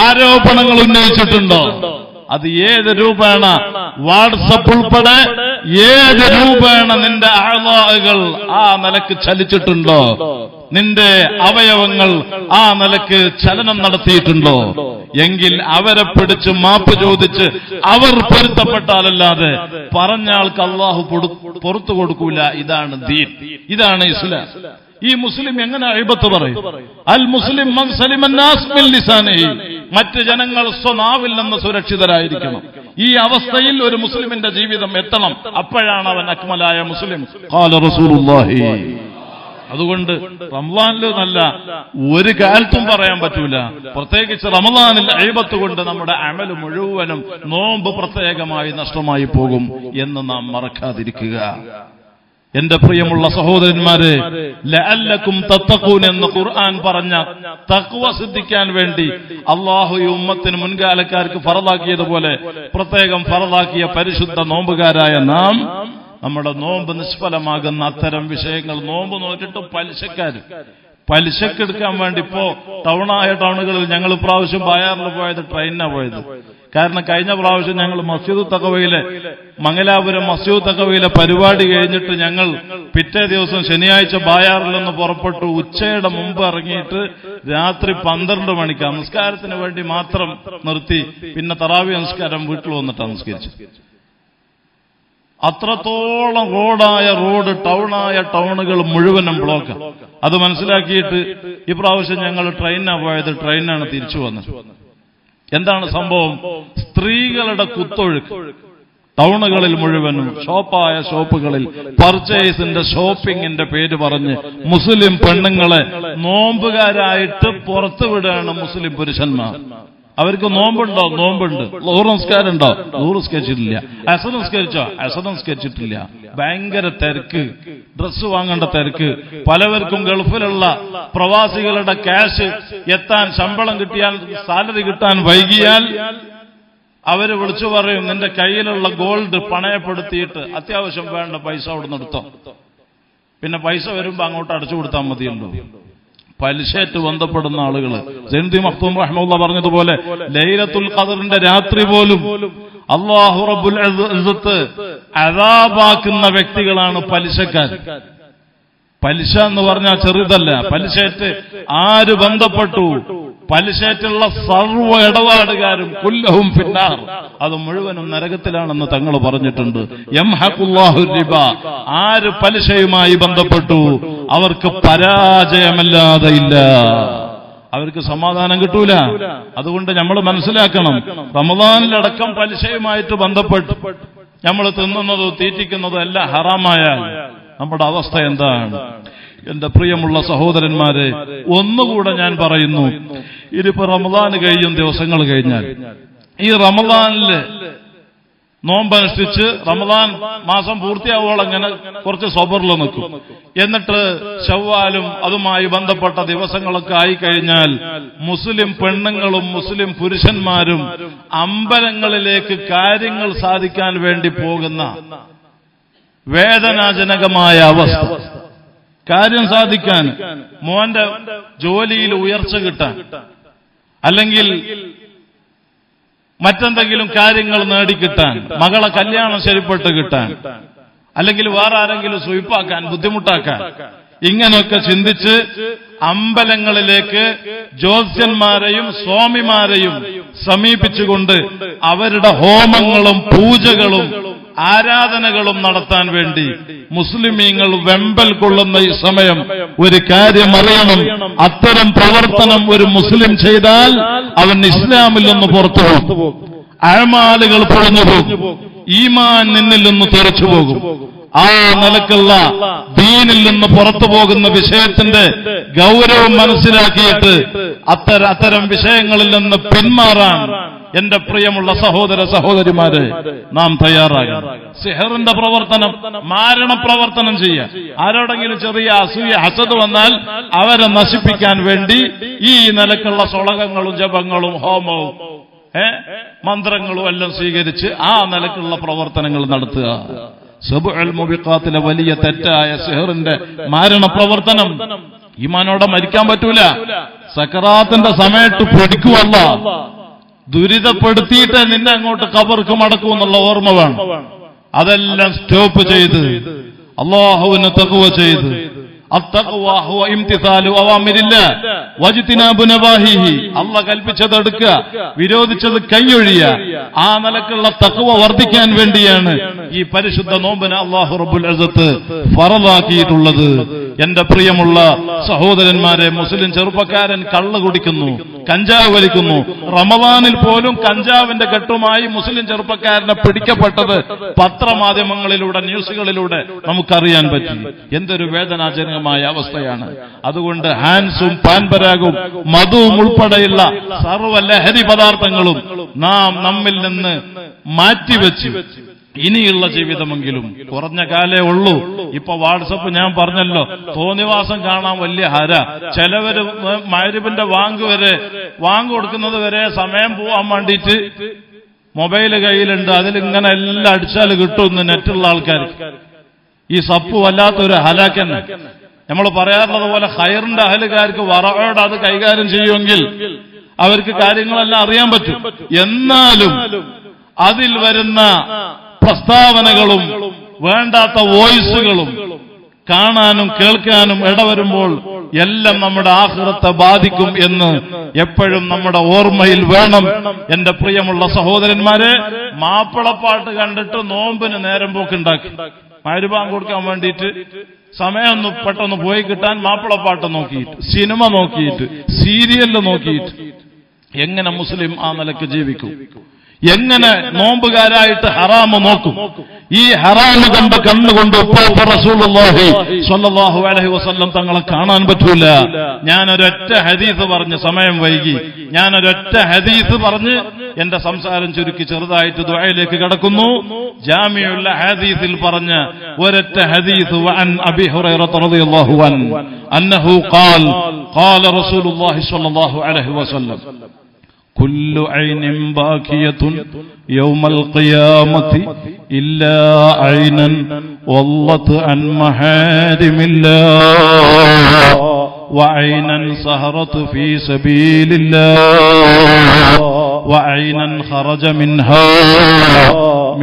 ആരോപണങ്ങൾ ഉന്നയിച്ചിട്ടുണ്ടോ? അത് ഏത് രൂപേണ, വാട്സപ്പ് ഉൾപ്പെടെ ഏത് രൂപേണ നിന്റെ അഅ്ളാകൾ ആ നിലക്ക് ചലിച്ചിട്ടുണ്ടോ? നിന്റെ അവയവങ്ങൾ ആ നിലക്ക് ചലനം നടത്തിയിട്ടുണ്ടോ? എങ്കിൽ അവരെ പിടിച്ച് മാപ്പ് ചോദിച്ച് അവർ പൊരുത്തപ്പെട്ടാലല്ലാതെ പറഞ്ഞ ആൾക്ക് അല്ലാഹു പുറത്തു കൊടുക്കൂല. ഇതാണ് ദീൻ, ഇതാണ് ഇസ്ലാം. ഈ മുസ്ലിം എങ്ങനെ അയ്ബത്ത് പറയും? അൽ മുസ്ലിം മൻ സലിമൻ നാസ് മിൻ ലിസാനിഹി, മറ്റ് ജനങ്ങൾ സ്വനാവിൽ നിന്ന് സുരക്ഷിതരായിരിക്കണം. ഈ അവസ്ഥയിൽ ഒരു മുസ്ലിമിന്റെ ജീവിതം എത്തണം. അപ്പോഴാണ് അവൻ അക്മലായ മുസ്ലിം. ഖാല റസൂലുള്ളാഹി. അതുകൊണ്ട് റമളാനിൽ നല്ല ഒരു കാലത്തും പറയാൻ പറ്റൂല. പ്രത്യേകിച്ച് റമളാനിൽ അയ്ബത്ത് കൊണ്ട് നമ്മുടെ അമൽ മുഴുവനും, നോമ്പ് പ്രത്യേകമായി നഷ്ടമായി പോകും എന്ന് നാം മറക്കാതിരിക്കുക. എന്റെ പ്രിയമുള്ള സഹോദരന്മാരെ, ലഅല്ലക്കും തത്തഖൂൻ എന്ന് ഖുർആൻ പറഞ്ഞ തഖ്വ സിദ്ധിക്കാൻ വേണ്ടി അല്ലാഹു ഈ ഉമ്മത്തിന് മുൻകാലക്കാർക്ക് ഫറളാക്കിയതുപോലെ പ്രത്യേകം ഫറളാക്കിയ പരിശുദ്ധ നോമ്പുകാരായ നാം നമ്മുടെ നോമ്പ് നിഷ്ഫലമാകുന്ന അത്തരം വിഷയങ്ങൾ, നോമ്പ് നോക്കിയിട്ട് പലിശക്കെടുക്കാൻ വേണ്ടി ഇപ്പോ ടൗണുകളിൽ ഞങ്ങൾ പ്രാവശ്യം ബായാറിൽ പോയത് ട്രെയിനിനാണ് പോയത്. കാരണം കഴിഞ്ഞ പ്രാവശ്യം ഞങ്ങൾ മസ്ജിദ് തഖവയിലെ, മംഗലാപുരം മസ്ജിദ് തഖവയിലെ പരിപാടി കഴിഞ്ഞിട്ട് ഞങ്ങൾ പിറ്റേ ദിവസം ശനിയാഴ്ച ബായാറിൽ നിന്ന് പുറപ്പെട്ടു. ഉച്ചയുടെ മുമ്പ് ഇറങ്ങിയിട്ട് രാത്രി 12 മണിക്ക് നമസ്കാരത്തിന് വേണ്ടി മാത്രം നിർത്തി. പിന്നെ തറാവി നമസ്കാരം വീട്ടിൽ വന്നിട്ടാണ് നമസ്കരിച്ചത്. അത്രത്തോളം ടൗണുകൾ മുഴുവനും ബ്ലോക്ക്. അത് മനസ്സിലാക്കിയിട്ട് ഇപ്രാവശ്യം ഞങ്ങൾ ട്രെയിനിനാണ് പോയത്, ട്രെയിനാണ് തിരിച്ചു വന്നത്. എന്താണ് സംഭവം? സ്ത്രീകളുടെ കുത്തൊഴുക്ക് ടൗണുകളിൽ മുഴുവനും. ഷോപ്പുകളിൽ പർച്ചേസിന്റെ, ഷോപ്പിങ്ങിന്റെ പേര് പറഞ്ഞ് മുസ്ലിം പെണ്ണുങ്ങളെ നോമ്പുകാരായിട്ട് പുറത്തുവിടുകയാണ് മുസ്ലിം പുരുഷന്മാർ. അവർക്ക് നോമ്പുണ്ടോ? നോമ്പുണ്ട്. ളുഹർ നിസ്കാരം ഉണ്ടോ? ളുഹർ നിസ്കരിച്ചിട്ടില്ല. അസർ നിസ്കരിച്ചോ? അസർ നിസ്കരിച്ചിട്ടില്ല. ഭയങ്കര തിരക്ക്, ഡ്രസ്സ് വാങ്ങേണ്ട തിരക്ക്. പലവർക്കും ഗൾഫിലുള്ള പ്രവാസികളുടെ ക്യാഷ് എത്താൻ, ശമ്പളം കിട്ടിയാൽ, സാലറി കിട്ടാൻ വൈകിയാൽ അവര് വിളിച്ചു പറയും, നിന്റെ കയ്യിലുള്ള ഗോൾഡ് പണയപ്പെടുത്തിയിട്ട് അത്യാവശ്യം വേണ്ട പൈസ അവിടെ നിന്ന് എടുത്തോ, പിന്നെ പൈസ വരുമ്പോ അങ്ങോട്ട് അടച്ചു കൊടുത്താൽ മതിയല്ലോ. പലിശേറ്റ് ബന്ധപ്പെടുന്ന ആളുകൾ, സൈനുദ്ദീൻ മഖ്ദൂം റഹിമഹുല്ലാഹ് പറഞ്ഞതുപോലെ ലൈലത്തുൽ ഖദറിന്റെ രാത്രി പോലും അല്ലാഹു റബ്ബുൽ ഇസ്സത്ത് അദാബാക്കുന്ന വ്യക്തികളാണ് പലിശക്കാർ. പലിശ എന്ന് പറഞ്ഞാൽ ചെറുതല്ല. പലിശേറ്റ് ആര് ബന്ധപ്പെട്ടു, പലിശേറ്റുള്ള സർവ്വ ഇടപാടുകാരും കുല്ലഹും ഫിന്നാർ, അത് മുഴുവനും നരകത്തിലാണെന്ന് തങ്ങൾ പറഞ്ഞിട്ടുണ്ട്. യംഹഖുല്ലാഹു റിബ, ആര് പലിശയുമായി ബന്ധപ്പെട്ടു അവർക്ക് പരാജയമല്ലാതെ ഇല്ല, അവർക്ക് സമാധാനം കിട്ടൂല. അതുകൊണ്ട് നമ്മൾ മനസ്സിലാക്കണം, റമളാനിലടക്കം പലിശയുമായിട്ട് ബന്ധപ്പെട്ട് നമ്മൾ തിന്നുന്നതോ തീറ്റിക്കുന്നതോ എല്ലാം ഹറാമായാൽ നമ്മുടെ അവസ്ഥ എന്താണ്? എന്റെ പ്രിയമുള്ള സഹോദരന്മാരെ, ഒന്നുകൂടെ ഞാൻ പറയുന്നു, ഇതിപ്പോ റമദാൻ കഴിയും ദിവസങ്ങൾ കഴിഞ്ഞാൽ ഈ റമദാനില് നോമ്പനുഷ്ഠിച്ച് റമദാൻ മാസം പൂർത്തിയാവോളം അങ്ങനെ കുറച്ച് സബറിൽ നിൽക്കും. എന്നിട്ട് ശവ്വാലും അതുമായി ബന്ധപ്പെട്ട ദിവസങ്ങളൊക്കെ ആയിക്കഴിഞ്ഞാൽ മുസ്ലിം പെണ്ണുങ്ങളും മുസ്ലിം പുരുഷന്മാരും അമ്പലങ്ങളിലേക്ക് കാര്യങ്ങൾ സാധിക്കാൻ വേണ്ടി പോകുന്ന വേദനാജനകമായ അവസ്ഥ. കാര്യം സാധിക്കാൻ, മോന്റെ ജോലിയിൽ ഉയർച്ച കിട്ടാൻ, അല്ലെങ്കിൽ മറ്റെന്തെങ്കിലും കാര്യങ്ങൾ നേടിക്കിട്ടാൻ, മകളെ കല്യാണം ശരിപ്പെട്ട് കിട്ടാൻ, അല്ലെങ്കിൽ വേറെ ആരെങ്കിലും സ്വീപ്പാക്കാൻ, ബുദ്ധിമുട്ടാക്കാൻ, ഇങ്ങനെയൊക്കെ ചിന്തിച്ച് അമ്പലങ്ങളിലേക്ക് ജ്യോത്സ്യന്മാരെയും സ്വാമിമാരെയും സമീപിച്ചുകൊണ്ട് അവരുടെ ഹോമങ്ങളും പൂജകളും ആരാധനകളും നടത്താൻ വേണ്ടി മുസ്ലിമീങ്ങൾ വെമ്പൽ കൊള്ളുന്ന ഈ സമയം ഒരു കാര്യം അറിയണം. അത്തരം പ്രവർത്തനം ഒരു മുസ്ലിം ചെയ്താൽ അവൻ ഇസ്ലാമിൽ നിന്ന് പുറത്തു പോകും, അഅ്മാലുകൾ പൊളിഞ്ഞു പോകും, ഈമാൻ നിന്നിൽ നിന്ന് തെറിച്ചു പോകും. ആ നിലക്കുള്ള ദീനിൽ നിന്ന് പുറത്തു പോകുന്ന വിഷയത്തിന്റെ ഗൗരവം മനസ്സിലാക്കിയിട്ട് അത്തരം വിഷയങ്ങളിൽ നിന്ന് പിന്മാറാൻ എന്റെ പ്രിയമുള്ള സഹോദര സഹോദരിമാരെ നാം തയ്യാറാകണം. സിഹറിന്റെ പ്രവർത്തനം, മാരണ പ്രവർത്തനം ചെയ്യാൻ, ആരോടെങ്കിലും ചെറിയ അസൂയ ഹസദ് വന്നാൽ അവരെ നശിപ്പിക്കാൻ വേണ്ടി ഈ നിലക്കുള്ള സ്വളകങ്ങളും ജപങ്ങളും ഹോമവും മന്ത്രങ്ങളും എല്ലാം സ്വീകരിച്ച് ആ നിലക്കുള്ള പ്രവർത്തനങ്ങൾ നടത്തുക. സബ്ഉൽ മുബിഖാത്തിലെ വലിയ തെറ്റായ സിഹറിന്റെ മാരണ പ്രവർത്തനം. ഈമാനോടെ മരിക്കാൻ പറ്റൂല. സക്കറാത്തിന്റെ സമയത്ത് പൊടിക്കുവല്ല, ദുരിതപ്പെടുത്തിയിട്ട് നിന്നെ അങ്ങോട്ട് ഖബർക്ക് മടക്കും എന്നുള്ള ഓർമ്മ വേണം. അതെല്ലാം സ്റ്റോപ്പ് ചെയ്ത് അല്ലാഹുവിനെ തഖ്വ ചെയ്ത്, അത്തഖ്വ ഹുവ ഇംതിസാലു അവമിരില്ലാഹ് വജ്തിനാബു നവാഹിഹി, അല്ലാഹ് കൽപ്പിച്ചത് എടുക്കുക, വിരോധിച്ചത് കൈയൊഴിയുക. ആ നിലക്കുള്ള തഖ്വ വർദ്ധിക്കാൻ വേണ്ടിയാണ് ഈ പരിശുദ്ധ നോമ്പിനെ അല്ലാഹു റബ്ബുൽ ഇസ്സത്ത് ഫറളാക്കിയിട്ടുള്ളത്. എന്റെ പ്രിയമുള്ള സഹോദരന്മാരെ, മുസ്ലിം ചെറുപ്പക്കാരൻ കള്ള് കുടിക്കുന്നു, കഞ്ചാവ് വലിക്കുന്നു. റമദാനിൽ പോലും കഞ്ചാവിന്റെ കെട്ടുമായി മുസ്ലിം ചെറുപ്പക്കാരനെ പിടിക്കപ്പെട്ടത് പത്രമാധ്യമങ്ങളിലൂടെ, ന്യൂസുകളിലൂടെ നമുക്കറിയാൻ പറ്റി. എന്തൊരു വേദനാജനകമായ അവസ്ഥയാണ്. അതുകൊണ്ട് ഹാൻസും പാൻപരാഗും മധുവും ഉൾപ്പെടെയുള്ള സർവ്വ ലഹരി പദാർത്ഥങ്ങളും നാം നമ്മിൽ നിന്ന് മാറ്റിവെച്ച് ഇനിയുള്ള ജീവിതമെങ്കിലും കുറഞ്ഞ കാലേ ഉള്ളൂ. ഇപ്പൊ വാട്സപ്പ് ഞാൻ പറഞ്ഞല്ലോ, തോന്നിവാസം കാണാൻ വലിയ ഹര. ചിലവര് മഗ്‌രിബിന്റെ വാങ്ക് കൊടുക്കുന്നത് വരെ സമയം പോവാൻ വേണ്ടിയിട്ട് മൊബൈല് കയ്യിലുണ്ട്, അതിലിങ്ങനെ എല്ലാം അടിച്ചാൽ കിട്ടുമെന്ന് നെറ്റുള്ള ആൾക്കാർ. ഈ സപ്പ് വല്ലാത്തൊരു ഹലാക്കന്നെ. നമ്മൾ പറയാറുള്ളത് പോലെ ഖൈറിന്റെ അഹലുകാർക്ക് വറയോട് അത് കൈകാര്യം ചെയ്യുമെങ്കിൽ അവർക്ക് കാര്യങ്ങളെല്ലാം അറിയാൻ പറ്റും. എന്നാലും അതിൽ വരുന്ന പ്രസ്താവനകളും വേണ്ടാത്ത വോയിസുകളും കാണാനും കേൾക്കാനും ഇടവരുമ്പോൾ എല്ലാം നമ്മുടെ ആഖിറത്തെ ബാധിക്കും എന്ന് എപ്പോഴും നമ്മുടെ ഓർമ്മയിൽ വേണം. എന്റെ പ്രിയമുള്ള സഹോദരന്മാരെ, മാപ്പിളപ്പാട്ട് കണ്ടിട്ട് നോമ്പിന് നേരം പോക്കുണ്ടാക്കി, മഗ്‌രിബ് കൊടുക്കാൻ വേണ്ടിയിട്ട് സമയം ഒന്ന് പെട്ടെന്ന് പോയി കിട്ടാൻ മാപ്പിളപ്പാട്ട് നോക്കിയിട്ട്, സിനിമ നോക്കിയിട്ട്, സീരിയല് നോക്കിയിട്ട് എങ്ങനെ മുസ്ലിം ആ നിലക്ക് ജീവിക്കും? എങ്ങനെ നോമ്പുകാരായിട്ട് ഹറാമ് നോക്കും? ഈ ഹറാമ് കണ്ട കണ്ണുകൊണ്ട് റസൂലുള്ളാഹി സ്വല്ലല്ലാഹു അലൈഹി വസല്ലം തങ്ങളെ കാണാൻ പറ്റൂല. ഞാനൊരൊറ്റ ഹദീസ് പറഞ്ഞ്, സമയം വൈകി, ഞാനൊരൊറ്റ ഹദീസ് പറഞ്ഞ് എന്റെ സംസാരം ചുരുക്കി ചെറുതായിട്ട് ദുആയിലേക്ക് കടക്കുന്നു. ജാമിഉൽ ഹദീസിൽ പറഞ്ഞ ഒരൊറ്റ ഹദീസ്, വഅൻ അബീ ഹുറൈറ റളിയല്ലാഹു അൻഹു അന്നഹു ഖാല റസൂലുള്ളാഹി സ്വല്ലല്ലാഹു അലൈഹി വസല്ലം كل عين باكية يوم القيامة إلا عينا واللت عن محارم الله وعينا سهرت في سبيل الله وعينا خرج منها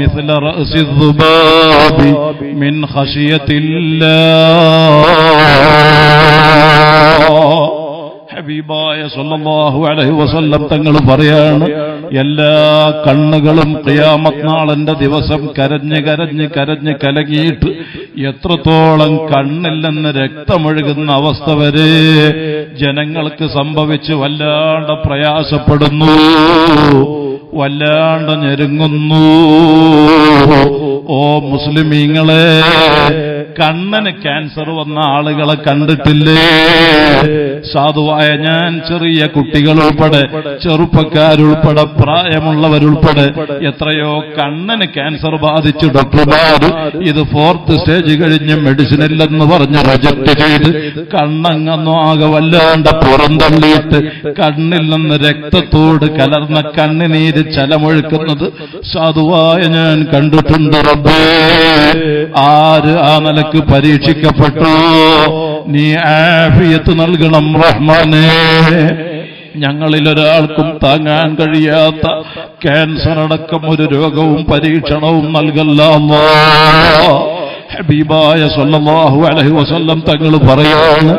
مثل رأس الذباب من خشية الله. ഹബീബായ സല്ലല്ലാഹു അലൈഹി വസല്ലം തങ്ങൾ പറയാണ്, എല്ലാ കണ്ണുകളും ഖിയാമത്ത് നാളിന്റെ ദിവസം കരഞ്ഞ് കരഞ്ഞ് കരഞ്ഞ് കലകിയിട്ട് എത്രത്തോളം കണ്ണിൽ നിന്ന് രക്തമൊഴുകുന്ന അവസ്ഥ വരെ ജനങ്ങൾക്ക് സംഭവിച്ച് വല്ലാണ്ട് പ്രയാസപ്പെടുന്നു, വല്ലാണ്ട് ഞെരുങ്ങുന്നു. ഓ മുസ്ലിമീങ്ങളെ, കണ്ണിന് ക്യാൻസർ വന്ന ആളുകളെ കണ്ടിട്ടില്ലേ? സാധുവായ ഞാൻ ചെറിയ കുട്ടികളുൾപ്പെടെ ചെറുപ്പക്കാരുൾപ്പെടെ പ്രായമുള്ളവരുൾപ്പെടെ എത്രയോ കണ്ണിന് ക്യാൻസർ ബാധിച്ചു ഡോക്ടർമാർ ഇത് 4th സ്റ്റേജ് കഴിഞ്ഞ് മെഡിസിൻ ഇല്ലെന്ന് പറഞ്ഞ് റിജക്ട് ചെയ്ത് കണ്ണങ്ങൊന്നും ആകെ വല്ലാണ്ട് പുറന്തള്ളിയിട്ട് കണ്ണിൽ നിന്ന് രക്തത്തോട് കലർന്ന കണ്ണിനീര് ചലമൊഴുക്കുന്നത് സാധുവായ ഞാൻ കണ്ടിട്ടുണ്ട്. റബ്ബേ, ആര് ആ നിലക്ക് പരീക്ഷിക്കപ്പെട്ടു, നീ ആഫിയത്ത് നൽകണം റഹ്മാനേ. ഞങ്ങളിലൊരാൾക്കും താങ്ങാൻ കഴിയാത്ത ക്യാൻസർ അടക്കം ഒരു രോഗവും പരീക്ഷണവും നൽകല്ല അല്ലാഹ്. ഹബീബായ സല്ലല്ലാഹു അലൈഹി വസല്ലം തങ്ങൾ പറയാണ്,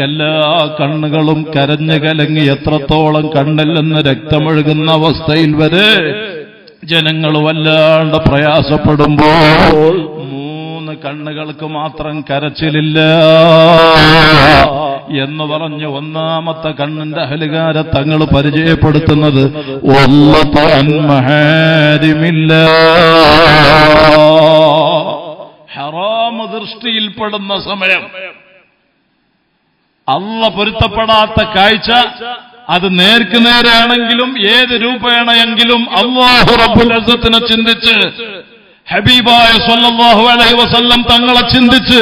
എല്ലാ കണ്ണുകളും കരഞ്ഞു കലങ്ങി എത്രത്തോളം കണ്ണിൽ നിന്ന് രക്തമൊഴുകുന്ന അവസ്ഥയിൽ വരെ ജനങ്ങൾ വല്ലാണ്ട് പ്രയാസപ്പെടുമ്പോൾ 3 കണ്ണുകൾക്ക് മാത്രം കരച്ചിലില്ല എന്ന് പറഞ്ഞ് 1ാമത്തെ കണ്ണിന്റെ അഹലുകാരെ തങ്ങൾ പരിചയപ്പെടുത്തുന്നത് ഹറാമ് ദൃഷ്ടിയിൽപ്പെടുന്ന സമയം, അല്ലാഹ് പൊരുത്തപ്പെടാത്ത കാഴ്ച, അത് നേർക്ക് നേരെയാണെങ്കിലും ഏത് രൂപേണയെങ്കിലും അല്ലാഹു റബ്ബുൽ ഇസ്സത്തിനെ ചിന്തിച്ച് ഹബീബായ സല്ലല്ലാഹു അലൈഹി വസല്ലം തങ്ങളെ ചിന്തിച്ച്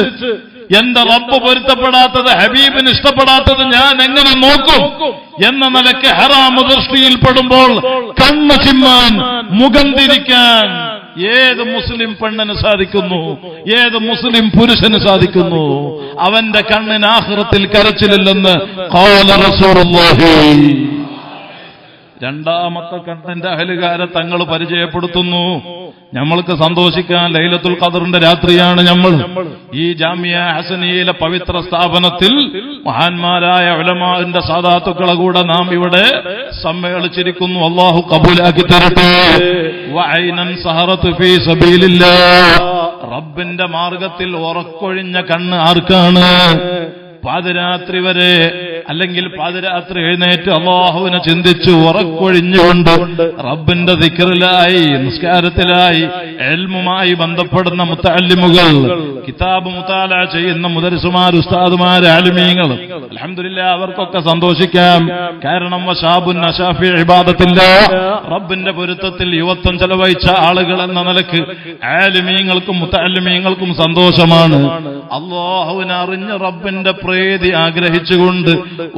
എന്റെ റബ്ബ് പൊരുത്തപ്പെടാത്തത്, ഹബീബിന് ഇഷ്ടപ്പെടാത്തത് ഞാൻ എങ്ങനെ നോക്കും എന്ന നിലയ്ക്ക് ഹറാമ് ദൃഷ്ടിയിൽപ്പെടുമ്പോൾ കണ്ണ് ചിമ്മാൻ, മുഖം തിരിക്കാൻ ഏത് മുസ്ലിം പെണ്ണിന് സാധിക്കുന്നു? ഏത് മുസ്ലിം പുരുഷന് സാധിക്കുന്നു? അവന്റെ കണ്ണിന് ആഖിറത്തിൽ കരച്ചിലില്ലെന്ന് ഖാല റസൂലുള്ളാഹി. 2ാമത്തെ കണ്ണിന്റെ അഹലുകാരെ തങ്ങൾ പരിചയപ്പെടുത്തുന്നു. നമ്മൾക്ക് സന്തോഷിക്കാൻ ലൈലത്തുൽ ഖദറിന്റെ രാത്രിയാണ് നമ്മൾ ഈ ജാമിയ ഹസനിയയിലെ പവിത്ര സ്ഥാപനത്തിൽ മഹാന്മാരായ ഉലമാഇന്റെ സാദാത്തുക്കളെ കൂടെ നാം ഇവിടെ സമ്മേളിച്ചിരിക്കുന്നു. അല്ലാഹു കബൂലാക്കി തരട്ടെ. വഅൈനൻ സഹറത്ത് ഫീ സബീലില്ലാഹ്, റബ്ബിന്റെ മാർഗത്തിൽ ഉറക്കൊഴിഞ്ഞ കണ്ണ് ആർക്കാണ്? പാതിരാത്രി വരെ അല്ലെങ്കിൽ പാതിരാത്രി എഴുന്നേറ്റ് അല്ലാഹുവിനെ ചിന്തിച്ച് ഉറക്കൊഴിഞ്ഞുകൊണ്ട് റബ്ബിന്റെ ദിക്റിലായി, നിസ്കാരത്തിലായി, ഇൽമുമായി ബന്ധപ്പെടുന്ന മുതഅല്ലിമുകൾ, കിതാബ് മുതാല ചെയ്യുന്ന മുദരിസുമാർ, ഉസ്താദുമാർ, ആലിമീങ്ങൾ, അൽഹംദുലില്ലാഹ് അവർക്കൊക്കെ സന്തോഷിക്കാം. കാരണം വശാബുൻ നശാഫി ഇബാദത്തില്ലാഹ്, റബ്ബിന്റെ പൊരുത്തത്തിൽ യുവത്വം ചെലവഴിച്ച ആളുകൾ എന്ന നിലക്ക് ആലിമീങ്ങൾക്കും മുതഅല്ലിമീങ്ങൾക്കും സന്തോഷമാണ്. അല്ലാഹുവിനെ അറിഞ്ഞ് റബ്ബിന്റെ പ്രീതി ആഗ്രഹിച്ചുകൊണ്ട്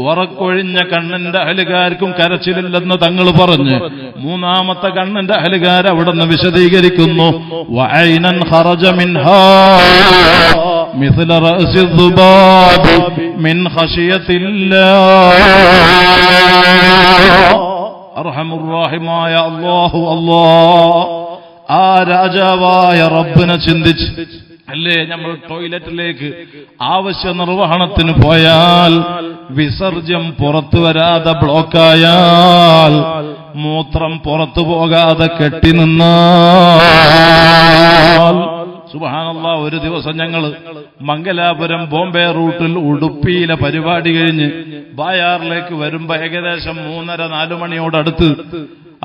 ഉറക്കൊഴിഞ്ഞ കണ്ണിന്റെ അഹലുകാർക്കും കരച്ചിലില്ലെന്ന് തങ്ങൾ പറഞ്ഞ് 3ാമത്തെ കണ്ണിന്റെ അഹലുകാർ അവിടുന്ന് വിശദീകരിക്കുന്നു. വഅൈനൻ ഖറജ മിൻഹാ മിസ്ല റഅസി ദുബാബ് മിൻ ഖശിയത്തില്ലാഹ്. അർഹമുർ റഹീമായ അല്ലാഹു, അല്ലാഹ് ആ രാജാവായ റബ്ബിനെ ചിന്തിച്ച് അല്ലേ നമ്മൾ ടോയ്ലറ്റിലേക്ക് ആവശ്യ നിർവഹണത്തിന് പോയാൽ വിസർജ്യം പുറത്തു വരാതെ ബ്ലോക്കായാൽ, മൂത്രം പുറത്തു പോകാതെ കെട്ടി നിന്നാൽ, സുബ്ഹാനല്ലാഹ്, ഒരു ദിവസം ഞങ്ങൾ മംഗലാപുരം ബോംബെ റൂട്ടിൽ ഉടുപ്പിയിലെ പരിപാടി കഴിഞ്ഞ് ബായാറിലേക്ക് വരുമ്പോ ഏകദേശം 3:30-4 മണിയോടടുത്ത്,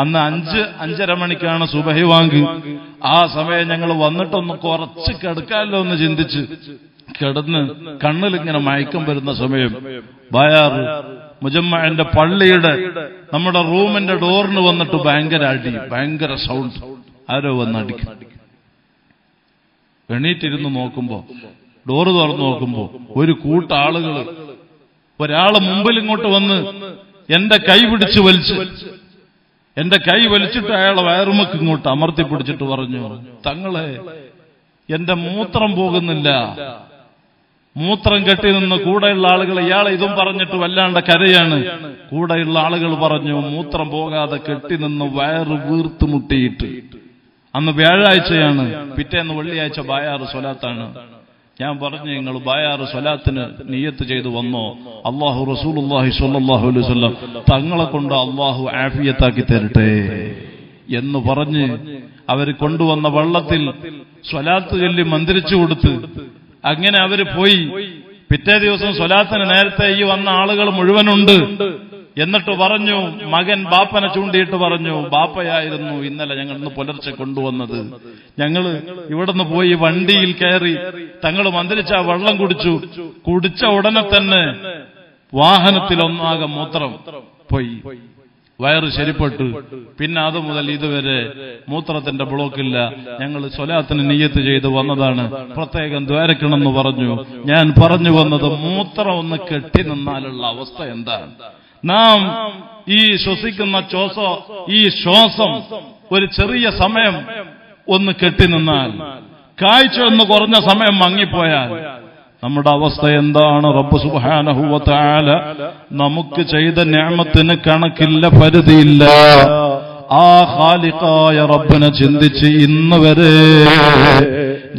അന്ന് 5-5:30 മണിക്കാണ് സുബഹി വാങ്ക്. ആ സമയം ഞങ്ങൾ വന്നിട്ടൊന്ന് കുറച്ച് കിടക്കാമല്ലോ എന്ന് ചിന്തിച്ച് കിടന്ന് കണ്ണിലിങ്ങനെ മയക്കം വരുന്ന സമയം ബായാർ മുജമ്മഅന്റെ പള്ളിയുടെ നമ്മുടെ റൂമിന്റെ ഡോറിന് വന്നിട്ട് ഭയങ്കര അടി, ഭയങ്കര സൗണ്ട്, ആരോ വന്നടിക്കും. എണീറ്റിരുന്ന് നോക്കുമ്പോ, ഡോറ് തുറന്നു നോക്കുമ്പോ ഒരു കൂട്ടാളുകൾ, ഒരാള് മുമ്പിൽ ഇങ്ങോട്ട് വന്ന് എന്റെ കൈ പിടിച്ച് വലിച്ച്, എന്റെ കൈ വലിച്ചിട്ട് അയാളെ വയറുമക്ക് ഇങ്ങോട്ട് അമർത്തി പിടിച്ചിട്ട് പറഞ്ഞു, തങ്ങളെ എന്റെ മൂത്രം പോകുന്നില്ല. മൂത്രം കെട്ടി നിന്ന് കൂടെയുള്ള ആളുകൾ ഇയാളെ ഇതും പറഞ്ഞിട്ട് വല്ലാണ്ട് കരയാണ്. കൂടെയുള്ള ആളുകൾ പറഞ്ഞു, മൂത്രം പോകാതെ കെട്ടി നിന്ന് വയറ് വീർത്ത് മുട്ടിയിട്ട്. അന്ന് വ്യാഴാഴ്ചയാണ്, പിറ്റേന്ന് വെള്ളിയാഴ്ച ബായാറ് സ്വലാത്താണ്. ഞാൻ പറഞ്ഞു, നിങ്ങൾ ബായാറ് സ്വലാത്തിന് നിയ്യത്ത് ചെയ്തു വന്നോ? അല്ലാഹു റസൂലുള്ളാഹി സ്വല്ലല്ലാഹു അലൈഹി വസല്ലം തങ്ങളെ കൊണ്ട് അല്ലാഹു ആഫിയത്താക്കി തരട്ടെ എന്ന് പറഞ്ഞ് അവർ കൊണ്ടുവന്ന വെള്ളത്തിൽ സ്വലാത്ത് ചൊല്ലി മന്ത്രിച്ചു കൊടുത്ത് അങ്ങനെ അവര് പോയി. പിറ്റേ ദിവസം സ്വലാത്തിന് നേരത്തെ ഈ വന്ന ആളുകൾ മുഴുവനുണ്ട്. എന്നിട്ട് പറഞ്ഞു, മകൻ ബാപ്പനെ ചൂണ്ടിയിട്ട് പറഞ്ഞു, ബാപ്പയായിരുന്നു ഇന്നലെ ഞങ്ങൾ ഇന്ന് പുലർച്ചെ കൊണ്ടുവന്നത്. ഞങ്ങള് ഇവിടുന്ന് പോയി വണ്ടിയിൽ കയറി തങ്ങൾ മന്ത്രിച്ച വെള്ളം കുടിച്ച ഉടനെ തന്നെ വാഹനത്തിലൊന്നാകെ മൂത്രം പോയി, വയറ് ശരിപ്പെട്ടു. പിന്നെ അത് മുതൽ ഇതുവരെ മൂത്രത്തിന്റെ ബ്ലോക്കില്ല. ഞങ്ങൾ സ്വലാത്തിന് നിയ്യത്ത് ചെയ്ത് വന്നതാണ്, പ്രത്യേകം ദ്വാരക്കണമെന്ന് പറഞ്ഞു. ഞാൻ പറഞ്ഞു വന്നത്, മൂത്രം ഒന്ന് കെട്ടി നിന്നാലുള്ള അവസ്ഥ എന്താണ്? നാം ഈ ശ്വസിക്കുന്ന ഈ ശ്വാസം ഒരു ചെറിയ സമയം ഒന്ന് കെട്ടി നിന്നാൽ, കാഴ്ച ഒന്ന് കുറഞ്ഞ സമയം മങ്ങിപ്പോയാൽ നമ്മുടെ അവസ്ഥ എന്താണ്? റബ്ബ് സുബ്ഹാനഹു വ തആല നമുക്ക് ചെയ്ത നിഅമത്തിന് കണക്കില്ല, പരിധിയില്ല. ആ ഖാലിഖായ റബ്ബിനെ ചിന്തിച്ച് ഇന്ന് വരെ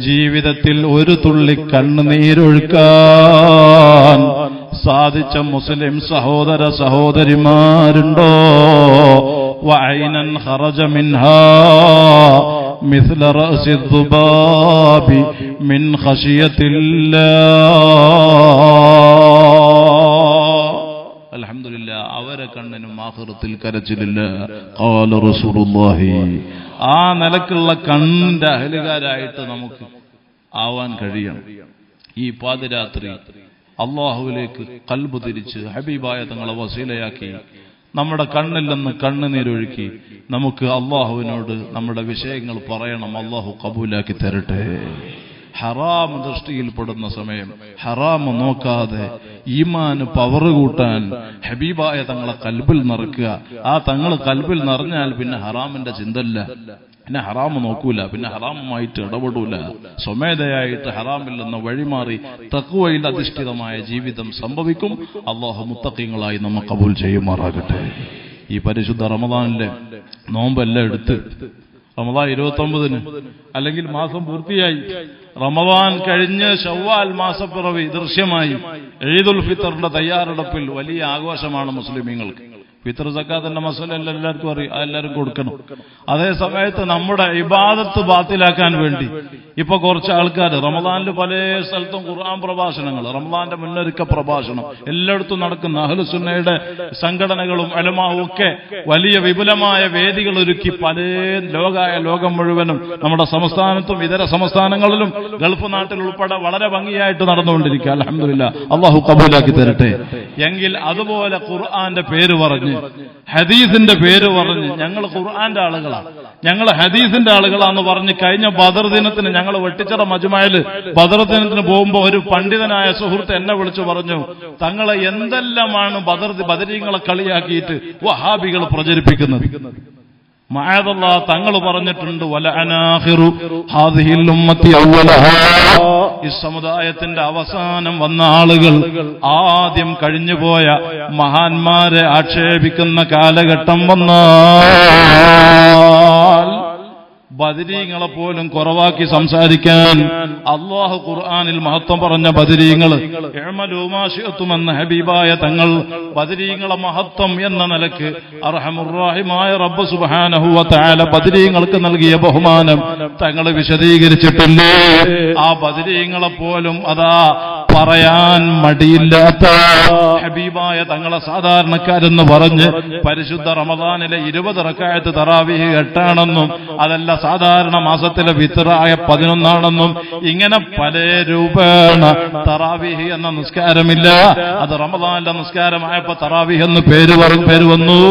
ജീവിതത്തിൽ ഒരു തുള്ളി കണ്ണുനീരൊഴുക്കാൻ സാധിച്ച മുസ്ലിം സഹോദര സഹോദരിമാരുണ്ടോ? വഅൈനൻ ഖറജ മിൻഹാ മിസ്ല റഅസി الذباب മിൻ ഖശിയത്തില്ലാഹ്. അൽഹംദുലില്ലാ, അവരെ കണ്ണിനും ആഖിറത്തിൽ കരച്ചിലില്ല. ഖാല റസൂലുള്ളാഹി. ആ നിലക്കുള്ള കണ്ണിന്റെ അഹലുകാരായിട്ട് നമുക്ക് ആവാൻ കഴിയണം. ഈ പാതിരാത്രി അള്ളാഹുവിലേക്ക് കൽബ് തിരിച്ച് ഹബീബായ തങ്ങളെ വസീലയാക്കി നമ്മുടെ കണ്ണിൽ നിന്ന് കണ്ണുനീരൊഴുക്കി നമുക്ക് അള്ളാഹുവിനോട് നമ്മുടെ വിഷയങ്ങൾ പറയണം. അള്ളാഹു കബൂലാക്കി തരട്ടെ. ഹറാം ദൃഷ്ടിയിൽപ്പെടുന്ന സമയം ഹറാം നോക്കാതെ ഈമാന് പവർ കൂട്ടാൻ ഹബീബായ തങ്ങളെ കൽബിൽ നിറക്കുക. ആ തങ്ങൾ കൽബിൽ നിറഞ്ഞാൽ പിന്നെ ഹറാമിന്റെ ചിന്തല്ല, പിന്നെ ഹറാമ് നോക്കൂല, പിന്നെ ഹറാമുമായിട്ട് ഇടപെടൂല. സ്വമേധയായിട്ട് ഹറാമിൽ നിന്ന് വഴിമാറി തഖ്വയിൽ അധിഷ്ഠിതമായ ജീവിതം സംഭവിക്കും. അല്ലാഹു മുത്തഖീങ്ങളായി നമ്മെ കബൂൽ ചെയ്യുമാറാകട്ടെ. ഈ പരിശുദ്ധ റമദാനിലെ നോമ്പെല്ലാം എടുത്ത് റമദാൻ 29-ന് അല്ലെങ്കിൽ മാസം പൂർത്തിയായി, റമദാൻ കഴിഞ്ഞ് ശവ്വാൽ മാസപ്പിറവി ദൃശ്യമായി. ഈദുൽ ഫിത്തറിന്റെ തയ്യാറെടുപ്പിൽ വലിയ ആഘോഷമാണ് മുസ്ലിമീങ്ങൾക്ക്. ഫിത്തർ സക്കാത്തിന്റെ മസല എല്ലാവർക്കും അറിയാം, എല്ലാവരും കൊടുക്കണം. അതേ സമയത്ത് നമ്മുടെ ഇബാദത്ത് ബാത്തിലാക്കാൻ വേണ്ടി ഇപ്പൊ കുറച്ച് ആൾക്കാർ റമദാനിൽ പല സ്ഥലത്തും ഖുർആൻ പ്രഭാഷണങ്ങൾ, റമദാന്റെ മുന്നൊരുക്ക പ്രഭാഷണം എല്ലായിടത്തും നടക്കുന്ന അഹ്ലുസുന്നയുടെ സംഘടനകളും ഉലമാവും ഒക്കെ വലിയ വിപുലമായ വേദികൾ ഒരുക്കി പല ലോകം മുഴുവനും നമ്മുടെ സംസ്ഥാനത്തും ഇതര സംസ്ഥാനങ്ങളിലും ഗൾഫ് നാട്ടിൽ ഉൾപ്പെടെ വളരെ ഭംഗിയായിട്ട് നടന്നുകൊണ്ടിരിക്കുക. അൽഹംദുലില്ലാ, അല്ലാഹു കബൂലാക്കി തരട്ടെ. എങ്കിൽ അതുപോലെ ഖുർആന്റെ പേര് പറഞ്ഞ് ഹദീസിന്റെ പേര് പറഞ്ഞ് ഞങ്ങൾ ഖുർആന്റെ ആളുകളാണ്, ഞങ്ങൾ ഹദീസിന്റെ ആളുകളാന്ന് പറഞ്ഞ് കഴിഞ്ഞ ബദർ ദിനത്തിന് ഞങ്ങൾ വെട്ടിച്ചിറ മജ്മഅയിൽ ബദർ ദിനത്തിന് പോകുമ്പോ ഒരു പണ്ഡിതനായ സുഹൃത്ത് എന്നെ വിളിച്ചു പറഞ്ഞു, തങ്ങളെ എന്തെല്ലാമാണ് ബദരീങ്ങളെ കളിയാക്കിയിട്ട് വഹാബികൾ പ്രചരിപ്പിക്കുന്നത്. മഅദല്ലാ, തങ്ങൾ പറഞ്ഞിട്ടുണ്ട്, വലഅനാഖിറു ഹാദിഹിൽ ഉമ്മത്തി അവ്വലഹാ, ഈ സമുദായത്തിന്റെ അവസാനം വന്ന ആളുകൾ ആദ്യം കഴിഞ്ഞുപോയ മഹാന്മാരെ ആക്ഷേപിക്കുന്ന കാലഘട്ടം വന്നാൽ ബദരീങ്ങളെ പോലും കുറവാക്കി സംസാരിക്കാൻ അല്ലാഹു ഖുർആനിൽ മഹത്വം പറഞ്ഞ ബദരീങ്ങൾ എന്ന ഹബീബായ തങ്ങൾ ബദരീങ്ങളെ മഹത്വം എന്ന നിലക്ക് അർഹമുർ റഹീമായ റബ്ബ് സുബ്ഹാനഹു വ തആല ബദരീങ്ങൾക്ക് നൽകിയ ബഹുമാനം തങ്ങൾ വിശദീകരിച്ചിട്ടില്ലേ? ആ ബദരീങ്ങളെ പോലും അതാ പറയാൻ മടിയില്ലാത്ത ഹബീബായ തങ്ങളെ സാധാരണക്കാരെന്ന് പറഞ്ഞ് പരിശുദ്ധ റമദാനിലെ 20 റക്അത്ത് തറാവീഹ് 8ആണെന്നും അതല്ല സാധാരണ മാസത്തിലെ വിത്റായ 11ആണെന്നും ഇങ്ങനെ പല രൂപേണ തറാവീഹ് എന്ന നിസ്കാരമില്ല, അത് റമദാനിലെ നിസ്കാരമായപ്പോ തറാവീഹ് എന്ന് പേര് വന്നു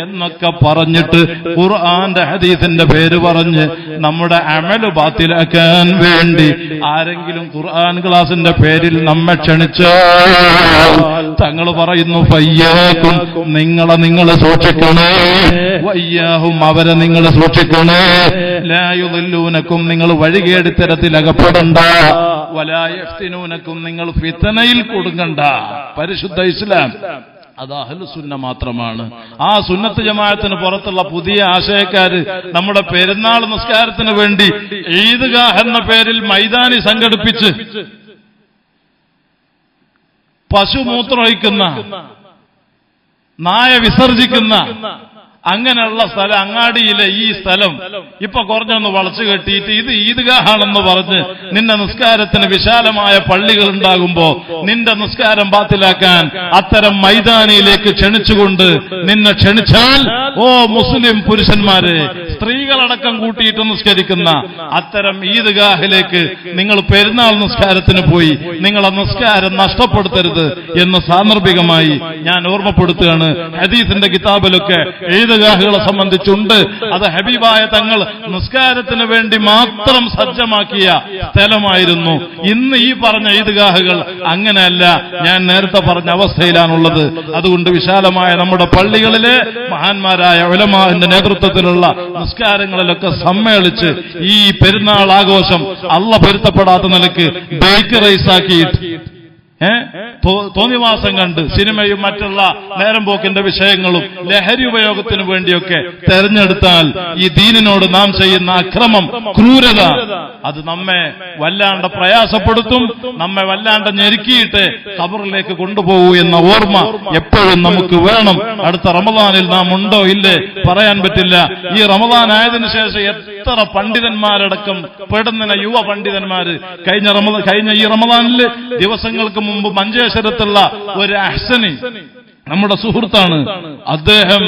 എന്നൊക്കെ പറഞ്ഞിട്ട് ഖുർആന്റെ ഹദീസിന്റെ പേര് പറഞ്ഞ് നമ്മുടെ അമല് ബാത്തിലാക്കാൻ വേണ്ടി ആരെങ്കിലും ഖുർആൻ ക്ലാസിന്റെ പേരിൽ നമ്മെ ക്ഷണിച്ചാൽ തങ്ങൾ പറയുന്നു, ഫയ്യാക്കും നിങ്ങളെ സൂക്ഷിക്കണേ, വയ്യാഹും അവരെ നിങ്ങൾ സൂക്ഷിക്കണേ, ലാ യുദില്ലൂനക്കും നിങ്ങൾ വഴികേടിത്തരത്തിൽ അകപ്പെടണ്ട, വലാ യഫ്തിനൂനക്കും നിങ്ങൾ ഫിത്നയിൽ കുടുങ്ങണ്ട. പരിശുദ്ധ ഇസ്ലാം അത് അഹ്ലുസുന്ന മാത്രമാണ്. ആ സുന്നത്ത് ജമാഅത്തിന് പുറത്തുള്ള പുതിയ ആശയക്കാര് നമ്മുടെ പെരുന്നാൾ നിസ്കാരത്തിന് വേണ്ടി ഈദ്ഗാഹ് എന്ന പേരിൽ മൈതാനി സംഘടിപ്പിച്ച് പശു മൂത്രമൊഴിക്കുന്ന, നായ വിസർജിക്കുന്ന, അങ്ങനെയുള്ള സ്ഥലം, അങ്ങാടിയിലെ ഈ സ്ഥലം ഇപ്പൊ കുറഞ്ഞൊന്ന് വളച്ചു കെട്ടിയിട്ട് ഇത് ഈദ്ഗാഹാണെന്ന് പറഞ്ഞ് നിന്റെ നിസ്കാരത്തിന് വിശാലമായ പള്ളികൾ ഉണ്ടാകുമ്പോ നിന്റെ നിസ്കാരം ബാത്തിലാക്കാൻ അത്തരം മൈതാനിയിലേക്ക് ക്ഷണിച്ചുകൊണ്ട് നിന്നെ ക്ഷണിച്ചാൽ, ഓ മുസ്ലിം പുരുഷന്മാരെ, സ്ത്രീകളടക്കം കൂട്ടിയിട്ട് നിസ്കരിക്കുന്ന അത്തരം ഈദ്ഗാഹിലേക്ക് നിങ്ങൾ പെരുന്നാൾ നിസ്കാരത്തിന് പോയി നിങ്ങളെ നിസ്കാരം നഷ്ടപ്പെടുത്തരുത് എന്ന് സാന്ദർഭികമായി ഞാൻ ഓർമ്മപ്പെടുത്തുകയാണ്. ഹദീസിന്റെ കിതാബിലൊക്കെ ഈദ്ഗാഹുകളെ സംബന്ധിച്ചുണ്ട്. അത് ഹബീബായ തങ്ങൾ നിസ്കാരത്തിന് വേണ്ടി മാത്രം സജ്ജമാക്കിയ സ്ഥലമായിരുന്നു. ഇന്ന് ഈ പറഞ്ഞ ഈദ്ഗാഹുകൾ അങ്ങനെയല്ല, ഞാൻ നേരത്തെ പറഞ്ഞ അവസ്ഥയിലാണുള്ളത്. അതുകൊണ്ട് വിശാലമായ നമ്മുടെ പള്ളികളിലെ മഹാന്മാരായ ഉലമാഇന്റെ നേതൃത്വത്തിലുള്ള നിസ്കാരങ്ങളിലൊക്കെ സമ്മേളിച്ച് ഈ പെരുന്നാൾ ആഘോഷം അള്ള പൊരുത്തപ്പെടാത്ത നിലക്ക് ബൈക്ക് റേസാക്കിയിട്ട് തോന്നിവാസം കണ്ട് സിനിമയും മറ്റുള്ള നേരം പോക്കിന്റെ വിഷയങ്ങളും ലഹരി ഉപയോഗത്തിന് വേണ്ടിയൊക്കെ തെരഞ്ഞെടുത്താൽ ഈ ദീനിനോട് നാം ചെയ്യുന്ന അക്രമം, ക്രൂരത, അത് നമ്മെ വല്ലാണ്ട് പ്രയാസപ്പെടുത്തും, നമ്മെ വല്ലാണ്ട് ഞെരുക്കിയിട്ട് ഖബറിലേക്ക് കൊണ്ടുപോകൂ എന്ന ഓർമ്മ എപ്പോഴും നമുക്ക് വേണം. അടുത്ത റമദാനിൽ നാം ഉണ്ടോ ഇല്ലേ പറയാൻ പറ്റില്ല. ഈ റമദാൻ ആയതിനു ശേഷം എത്ര പണ്ഡിതന്മാരടക്കം പെടുന്ന യുവ പണ്ഡിതന്മാര് കഴിഞ്ഞ ഈ റമദാനിൽ ദിവസങ്ങൾക്ക് മുമ്പ് മഞ്ചേശ്വരത്തുള്ള ഒരു അഹ്സനി നമ്മുടെ സുഹൃത്താണ്. അദ്ദേഹം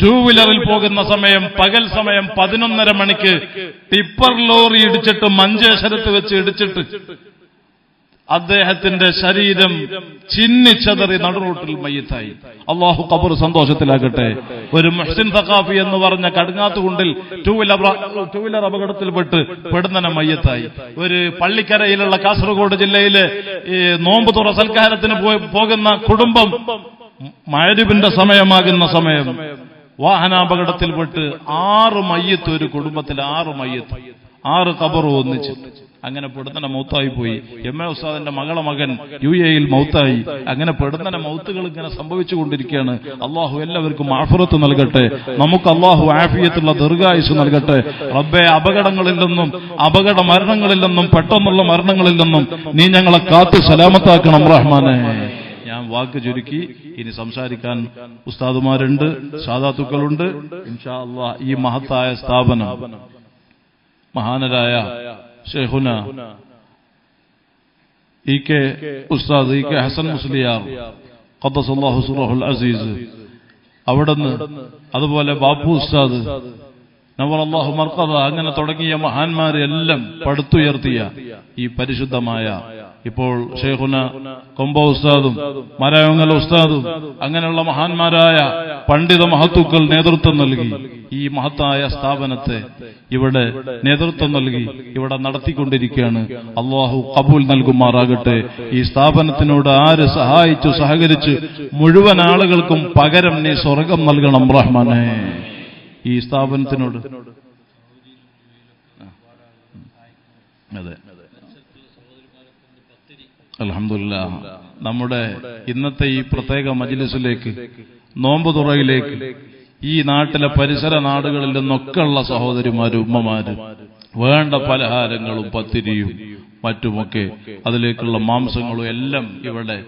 2 വീലറിൽ പോകുന്ന സമയം, പകൽ സമയം 11:30 മണിക്ക് ടിപ്പർ ലോറി ഇടിച്ചിട്ട് മഞ്ചേശ്വരത്ത് വെച്ച് ഇടിച്ചിട്ട് അദ്ദേഹത്തിന്റെ ശരീരം ചിന്നിച്ചതറി നടുറോട്ടിൽ മയ്യത്തായി. അള്ളാഹു ഖബർ സന്തോഷത്തിലാകട്ടെ. ഒരു മുഹ്സിൻ സഖാഫി എന്ന് പറഞ്ഞ കടുങ്ങാത്തുകുണ്ടിൽ 2 വീലർ അപകടത്തിൽപ്പെട്ട് പെടുന്നനെ മയ്യത്തായി. ഒരു പള്ളിക്കരയിലുള്ള കാസർഗോഡ് ജില്ലയിലെ ഈ നോമ്പ് തുറ സൽക്കാരത്തിന് പോകുന്ന കുടുംബം മഗ്‌രിബിന്റെ സമയമാകുന്ന സമയം വാഹനാപകടത്തിൽപ്പെട്ട് 6 മയ്യത്ത്, ഒരു കുടുംബത്തിൽ 6 മയ്യത്ത്, 6 ഖബർ ഒന്നിച്ച് അങ്ങനെ പെടുന്നനെ മൗത്തായി പോയി. MA ഉസ്താദിന്റെ മകളെ മകൻ UAE മൗത്തായി. അങ്ങനെ പെടുന്നനെ മൗത്തുകൾ ഇങ്ങനെ സംഭവിച്ചുകൊണ്ടിരിക്കുകയാണ്. അള്ളാഹു എല്ലാവർക്കും ആഫിറത്ത് നൽകട്ടെ. നമുക്ക് അള്ളാഹു ആഫിയത്തുള്ള ദീർഘായുസ് നൽകട്ടെ. റബ്ബേ, അപകടങ്ങളിൽ നിന്നും, അപകട മരണങ്ങളിൽ നിന്നും, പെട്ടെന്നുള്ള മരണങ്ങളിൽ നിന്നും നീ ഞങ്ങളെ കാത്തു സലാമത്താക്കണം റഹ്മാനെ. ഞാൻ വാക്ക് ചുരുക്കി. ഇനി സംസാരിക്കാൻ ഉസ്താദുമാരുണ്ട്, സാദാത്തുക്കളുണ്ട്. ഇൻഷാ അല്ലാഹ് ഈ മഹത്തായ സ്ഥാപനം മഹാനരായ ഷെയ്ഖുന EK ഉസ്താദ് EK ഹസൻ മുസ്ലിയാർ ഖദ്ദസല്ലാഹു സിറഹുൽ അസീസ് അവിടുന്ന്, അതുപോലെ ബാപ്പു ഉസ്താദ് നവറല്ലാഹു മർഖദ, അങ്ങനെ തുടങ്ങിയ മഹാന്മാരെല്ലാം പടുത്തുയർത്തിയ ഈ പരിശുദ്ധമായ, ഇപ്പോൾ ഷെയ്ഖുന കൊമ്പ ഉസ്താദും മരവങ്ങൽ ഉസ്താദും അങ്ങനെയുള്ള മഹാന്മാരായ പണ്ഡിത മഹത്തുക്കൾ നേതൃത്വം നൽകി ഈ മഹത്തായ സ്ഥാപനത്തെ ഇവിടെ നേതൃത്വം നൽകി ഇവിടെ നടത്തിക്കൊണ്ടിരിക്കുകയാണ്. അള്ളാഹു ഖബൂൽ നൽകുമാറാകട്ടെ. ഈ സ്ഥാപനത്തിനോട് ആര് സഹായിച്ചു സഹകരിച്ച് മുഴുവൻ ആളുകൾക്കും പകരം നീ സ്വർഗം നൽകണം റഹ്മാനെ. ഈ സ്ഥാപനത്തിനോട് അതെ, അൽഹംദുലില്ലാഹ്, നമ്മുടെ ഇന്നത്തെ ഈ പ്രത്യേക മജ്‌ലിസിലേക്ക്, നോമ്പ് തുറയിലേക്ക് ഈ നാട്ടിലെ പരിസര നാടുകളിൽ നിന്നൊക്കെയുള്ള സഹോദരിമാരും ഉമ്മമാരും വേണ്ട പലഹാരങ്ങളും പത്തിരിയും മറ്റുമൊക്കെ അതിലേക്കുള്ള മാംസങ്ങളും എല്ലാം ഇവിടെ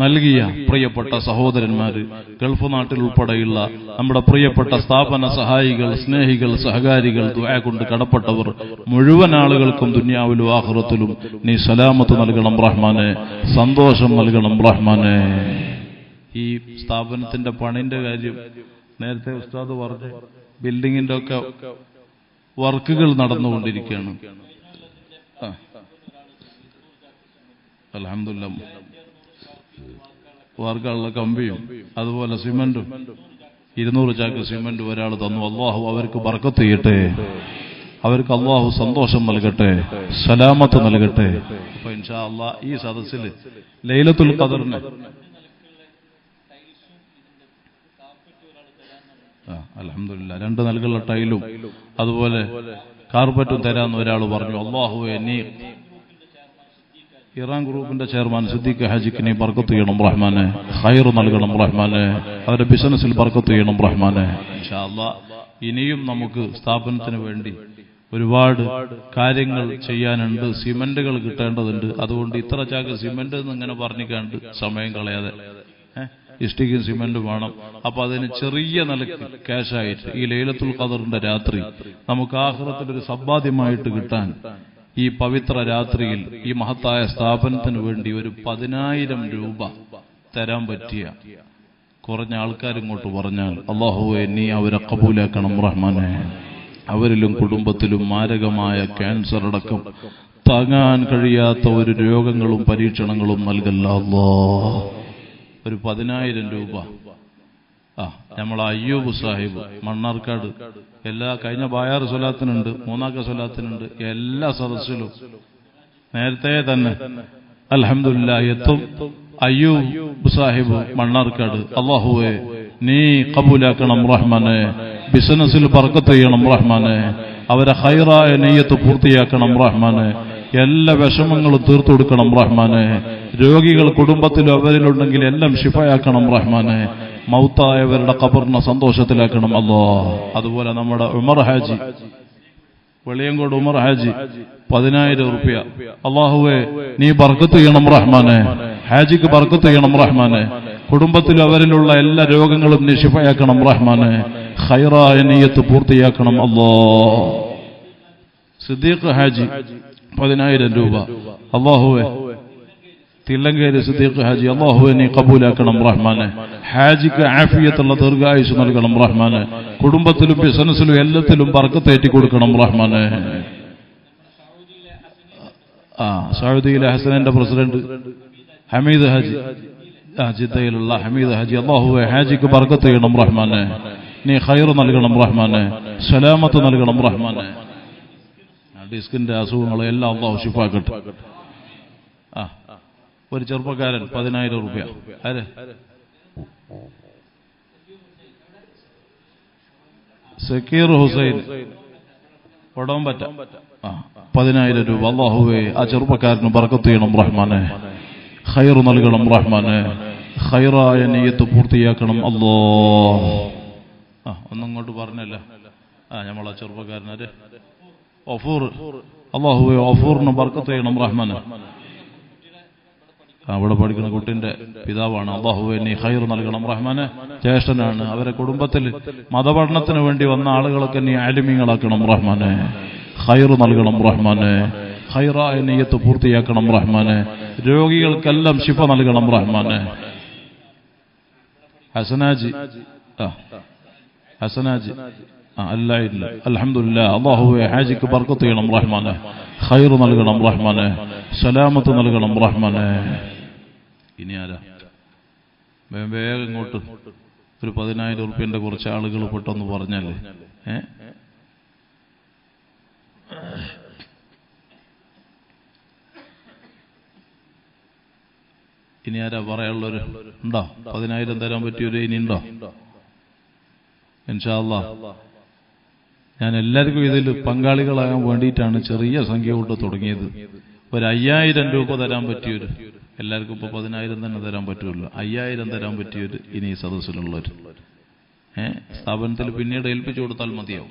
നൽകിയ പ്രിയപ്പെട്ട സഹോദരന്മാര്, ഗൾഫ് നാട്ടിൽ ഉൾപ്പെടെയുള്ള നമ്മുടെ പ്രിയപ്പെട്ട സ്ഥാപന സഹായികൾ, സ്നേഹികൾ, സഹകാരികൾ, ദുആ കൊണ്ട് കടപ്പെട്ടവർ മുഴുവൻ ആളുകൾക്കും ദുനിയാവിലും ആഖിറത്തിലും നീ സലാമത്ത് നൽകണം റഹ്മാനെ, സന്തോഷം നൽകണം റഹ്മാനെ. ഈ സ്ഥാപനത്തിന്റെ പണിന്റെ കാര്യം നേരത്തെ ഉസ്താദ് പറഞ്ഞു. ബിൽഡിങ്ങിന്റെ ഒക്കെ വർക്കുകൾ നടന്നുകൊണ്ടിരിക്കുകയാണ്. അൽഹംദുലില്ലാഹ്, വാർക്കാനുള്ള കമ്പിയും അതുപോലെ സിമന്റും 200 ചാക്ക് സിമന്റ് ഒരാൾ തന്നു. അള്ളാഹു അവർക്ക് ബർക്കത്ത് ചെയ്യട്ടെ, അവർക്ക് അള്ളാഹു സന്തോഷം നൽകട്ടെ, സലാമത്ത് നൽകട്ടെ. അപ്പൊ ഇൻഷാ അള്ളാഹ് ഈ സദസ്സിൽ ലൈലത്തുൽ ഖദറിന് അൽഹംദുലില്ലാഹ് 2 നിലകളുള്ള ടൈലും അതുപോലെ കാർപ്പറ്റും തരാമെന്ന് ഒരാൾ പറഞ്ഞു. അള്ളാഹുവേ, നീ ഇറാൻ ഗ്രൂപ്പിന്റെ ചെയർമാൻ സിദ്ദീഖ് ഹാജിക്ക് നീ ബർക്കത്ത് ചെയ്യണം റഹ്മാനെ, ഖൈർ നൽകണം റഹ്മാനെ, അവരുടെ ബിസിനസ്സിൽ ബർക്കത്ത് ചെയ്യണം റഹ്മാനെ. ഇൻഷാ അല്ലാഹ് ഇനിയും നമുക്ക് സ്ഥാപനത്തിന് വേണ്ടി ഒരുപാട് കാര്യങ്ങൾ ചെയ്യാനുണ്ട്, സിമന്റുകൾ കിട്ടേണ്ടതുണ്ട്. അതുകൊണ്ട് ഇത്ര ചാക്ക് സിമന്റ് എന്നിങ്ങനെ പറഞ്ഞിക്കാണ്ട് സമയം കളയാതെ ഇഷ്ടികയും സിമന്റും വേണം. അപ്പൊ അതിന് ചെറിയ നിലക്ക് ക്യാഷായിട്ട് ഈ ലൈലത്തുൽ ഖദറിന്റെ രാത്രി നമുക്ക് ആഖിറത്തിൽ ഒരു സമ്പാദ്യമായിട്ട് കിട്ടാൻ ഈ പവിത്ര രാത്രിയിൽ ഈ മഹത്തായ സ്ഥാപനത്തിന് വേണ്ടി ഒരു 10,000 രൂപ തരാൻ പറ്റിയ കുറഞ്ഞ ആൾക്കാരിങ്ങോട്ട് പറഞ്ഞാൽ അല്ലാഹുവേ നീ അവരെ കബൂലാക്കണം റഹ്മാനെ. അവരിലും കുടുംബത്തിലും മാരകമായ ക്യാൻസർ അടക്കം താങ്ങാൻ കഴിയാത്ത ഒരു രോഗങ്ങളും പരീക്ഷണങ്ങളും നൽകല്ല അല്ലാഹ്. ഒരു 10,000 രൂപ നമ്മളെ അയ്യൂബ് സാഹിബ് മണ്ണാർക്കാട് എല്ലാ കഴിഞ്ഞ ബായാർ സ്വലാത്തിനുണ്ട്, മൂന്നാക്ക സ്വലാത്തിനുണ്ട്, എല്ലാ സദസ്സിലും നേരത്തെ തന്നെ അൽഹംദുലില്ലാഹ് എത്തും. അയ്യൂബ് സാഹിബ് മണ്ണാർക്കാട് അല്ലാഹുവേ നീ കബൂലാക്കണം റഹ്മാനെ. ബിസിനസ്സിൽ ബർക്കത്ത് ചെയ്യണം റഹ്മാനെ. അവരെ ഖൈറായ നിയ്യത്ത് പൂർത്തിയാക്കണം റഹ്മാനെ. എല്ലാ വിഷമങ്ങളും തീർത്തു കൊടുക്കണം റഹ്മാനെ. രോഗികൾ കുടുംബത്തിലും അവരിലുണ്ടെങ്കിൽ എല്ലാം ശിഫയാക്കണം റഹ്മാനെ. മൗത്തായവരുടെ ഖബറിനെ സന്തോഷത്തിലാക്കണം അല്ലാഹ്. അതുപോലെ നമ്മുടെ ഉമർ ഹാജി, വെളിയങ്കോട് ഉമർ ഹാജി 10,000 റുപ്യ. അല്ലാഹുവേ നീ ബർക്കത്ത് ചെയ്യണം റഹ്മാനെ. ഹാജിക്ക് ബർക്കത്ത് ചെയ്യണം റഹ്മാനെ. കുടുംബത്തിൽ അവരിലുള്ള എല്ലാ രോഗങ്ങളും നീ ശിഫയാക്കണം റഹ്മാനെ. ഖൈറായ നിയ്യത്ത് പൂർത്തിയാക്കണം അല്ലാഹ്. സിദ്ദീഖ് ഹാജി 10,000 രൂപ. അല്ലാഹുവേ തില്ലങ്കേരി സിദ്ദീഖ് ഹാജി അല്ലാഹുവേ നീ കബൂലാക്കണം റഹ്മാനെ. ഹാജിക്ക് ആഫിയത്തുള്ള ദീർഘായുസ് നൽകണം റഹ്മാനെ. കുടുംബത്തിലും ബിസിനസ്സിലും എല്ലാത്തിലും ബർക്കത്തേറ്റി കൊടുക്കണം റഹ്മാനെ. സൗദിയിലെ ഹസനന്റെ പ്രസിഡന്റ് ഹമീദ് ഹാജി, ജിദ്ദയിലുള്ള ഹമീദ് ഹാജി അല്ലാഹുവേ ഹാജിക്ക് ബർക്കത്ത് ചെയ്യണം റഹ്മാനെ. നീ ഖൈർ നൽകണം റഹ്മാനെ. സലാമത്ത് നൽകണം റഹ്മാനെ. ഡിസ്കിന്റെ അസുഖങ്ങളെ എല്ലാം അല്ലാഹു ശിഫാക്കട്ടെ. ഒരു ചെറുപ്പക്കാരൻ 10,000 റുപ്യ. ആരെ? സക്കീർ ഹുസൈൻ വടവമ്പറ്റ 10,000 രൂപ. അല്ലാഹുവേ ആ ചെറുപ്പക്കാരന് ബർക്കത്ത് ചെയ്യണം റഹ്മാനെ. ഖൈർ നൽകണം റഹ്മാനെ. ഖൈറായ നിയ്യത്ത് പൂർത്തിയാക്കണം അല്ലാഹ്. ഒന്നങ്ങോട്ട് പറഞ്ഞല്ല. നമ്മളാ ചെറുപ്പക്കാരനാര് ഒഫൂർ. അല്ലാഹുവേ ഒഫൂറിന് ബർക്കത്ത് ചെയ്യണം റഹ്മാനെ. അവിടെ പഠിക്കുന്ന കുട്ടിന്റെ പിതാവാണ്. അല്ലാഹുവേ നീ ഖൈർ നൽകണം റഹ്മാനെ. ജ്യേഷ്ഠനാണ്. അവരെ കുടുംബത്തിൽ മതപഠനത്തിന് വേണ്ടി വന്ന ആളുകളൊക്കെ നീ ആലിമീങ്ങളാക്കണം റഹ്മാനെ. ഖൈർ നൽകണം റഹ്മാനെ. ഖൈറായ നിയ്യത്ത് പൂർത്തിയാക്കണം റഹ്മാനെ. രോഗികൾക്കെല്ലാം ശിഫ നൽകണം റഹ്മാനെ. ഹസനാജി ഹസനാജി അല്ല അൽഹംദുലില്ലാഹ്. അല്ലാഹുവേ ഹാജിക്ക് ബർക്കത്ത് ചെയ്യണം റഹ്മാനെ. ഖൈർ നൽകണം റഹ്മാനെ. സലാമത്ത് നൽകണം റഹ്മാനെ. ഇനി ആരാ? വേഗം ഇങ്ങോട്ട് ഒരു 10,000 റുപ്യന്റെ കുറച്ച് ആളുകൾ പെട്ടെന്ന് പറഞ്ഞല്ലേ. ഇനി ആരാ പറയാനുള്ളവര് ഉണ്ടോ? 10,000 തരാൻ പറ്റിയൊരു ഇനി ഉണ്ടോ? ഇൻഷാ അല്ലാഹ് ഞാൻ എല്ലാവർക്കും ഇതിൽ പങ്കാളികളാകാൻ വേണ്ടിയിട്ടാണ് ചെറിയ സംഖ്യ കൊണ്ട് തുടങ്ങിയത്. ഒരു 5,000 രൂപ തരാൻ പറ്റിയൊരു, എല്ലാവർക്കും ഇപ്പൊ 10,000 തന്നെ തരാൻ പറ്റുമല്ലോ. 5,000 തരാൻ പറ്റിയൊരു ഇനി ഈ സദസ്സിലുള്ളവർ സ്ഥാപനത്തിൽ പിന്നീട് ഏൽപ്പിച്ചു കൊടുത്താൽ മതിയാവും.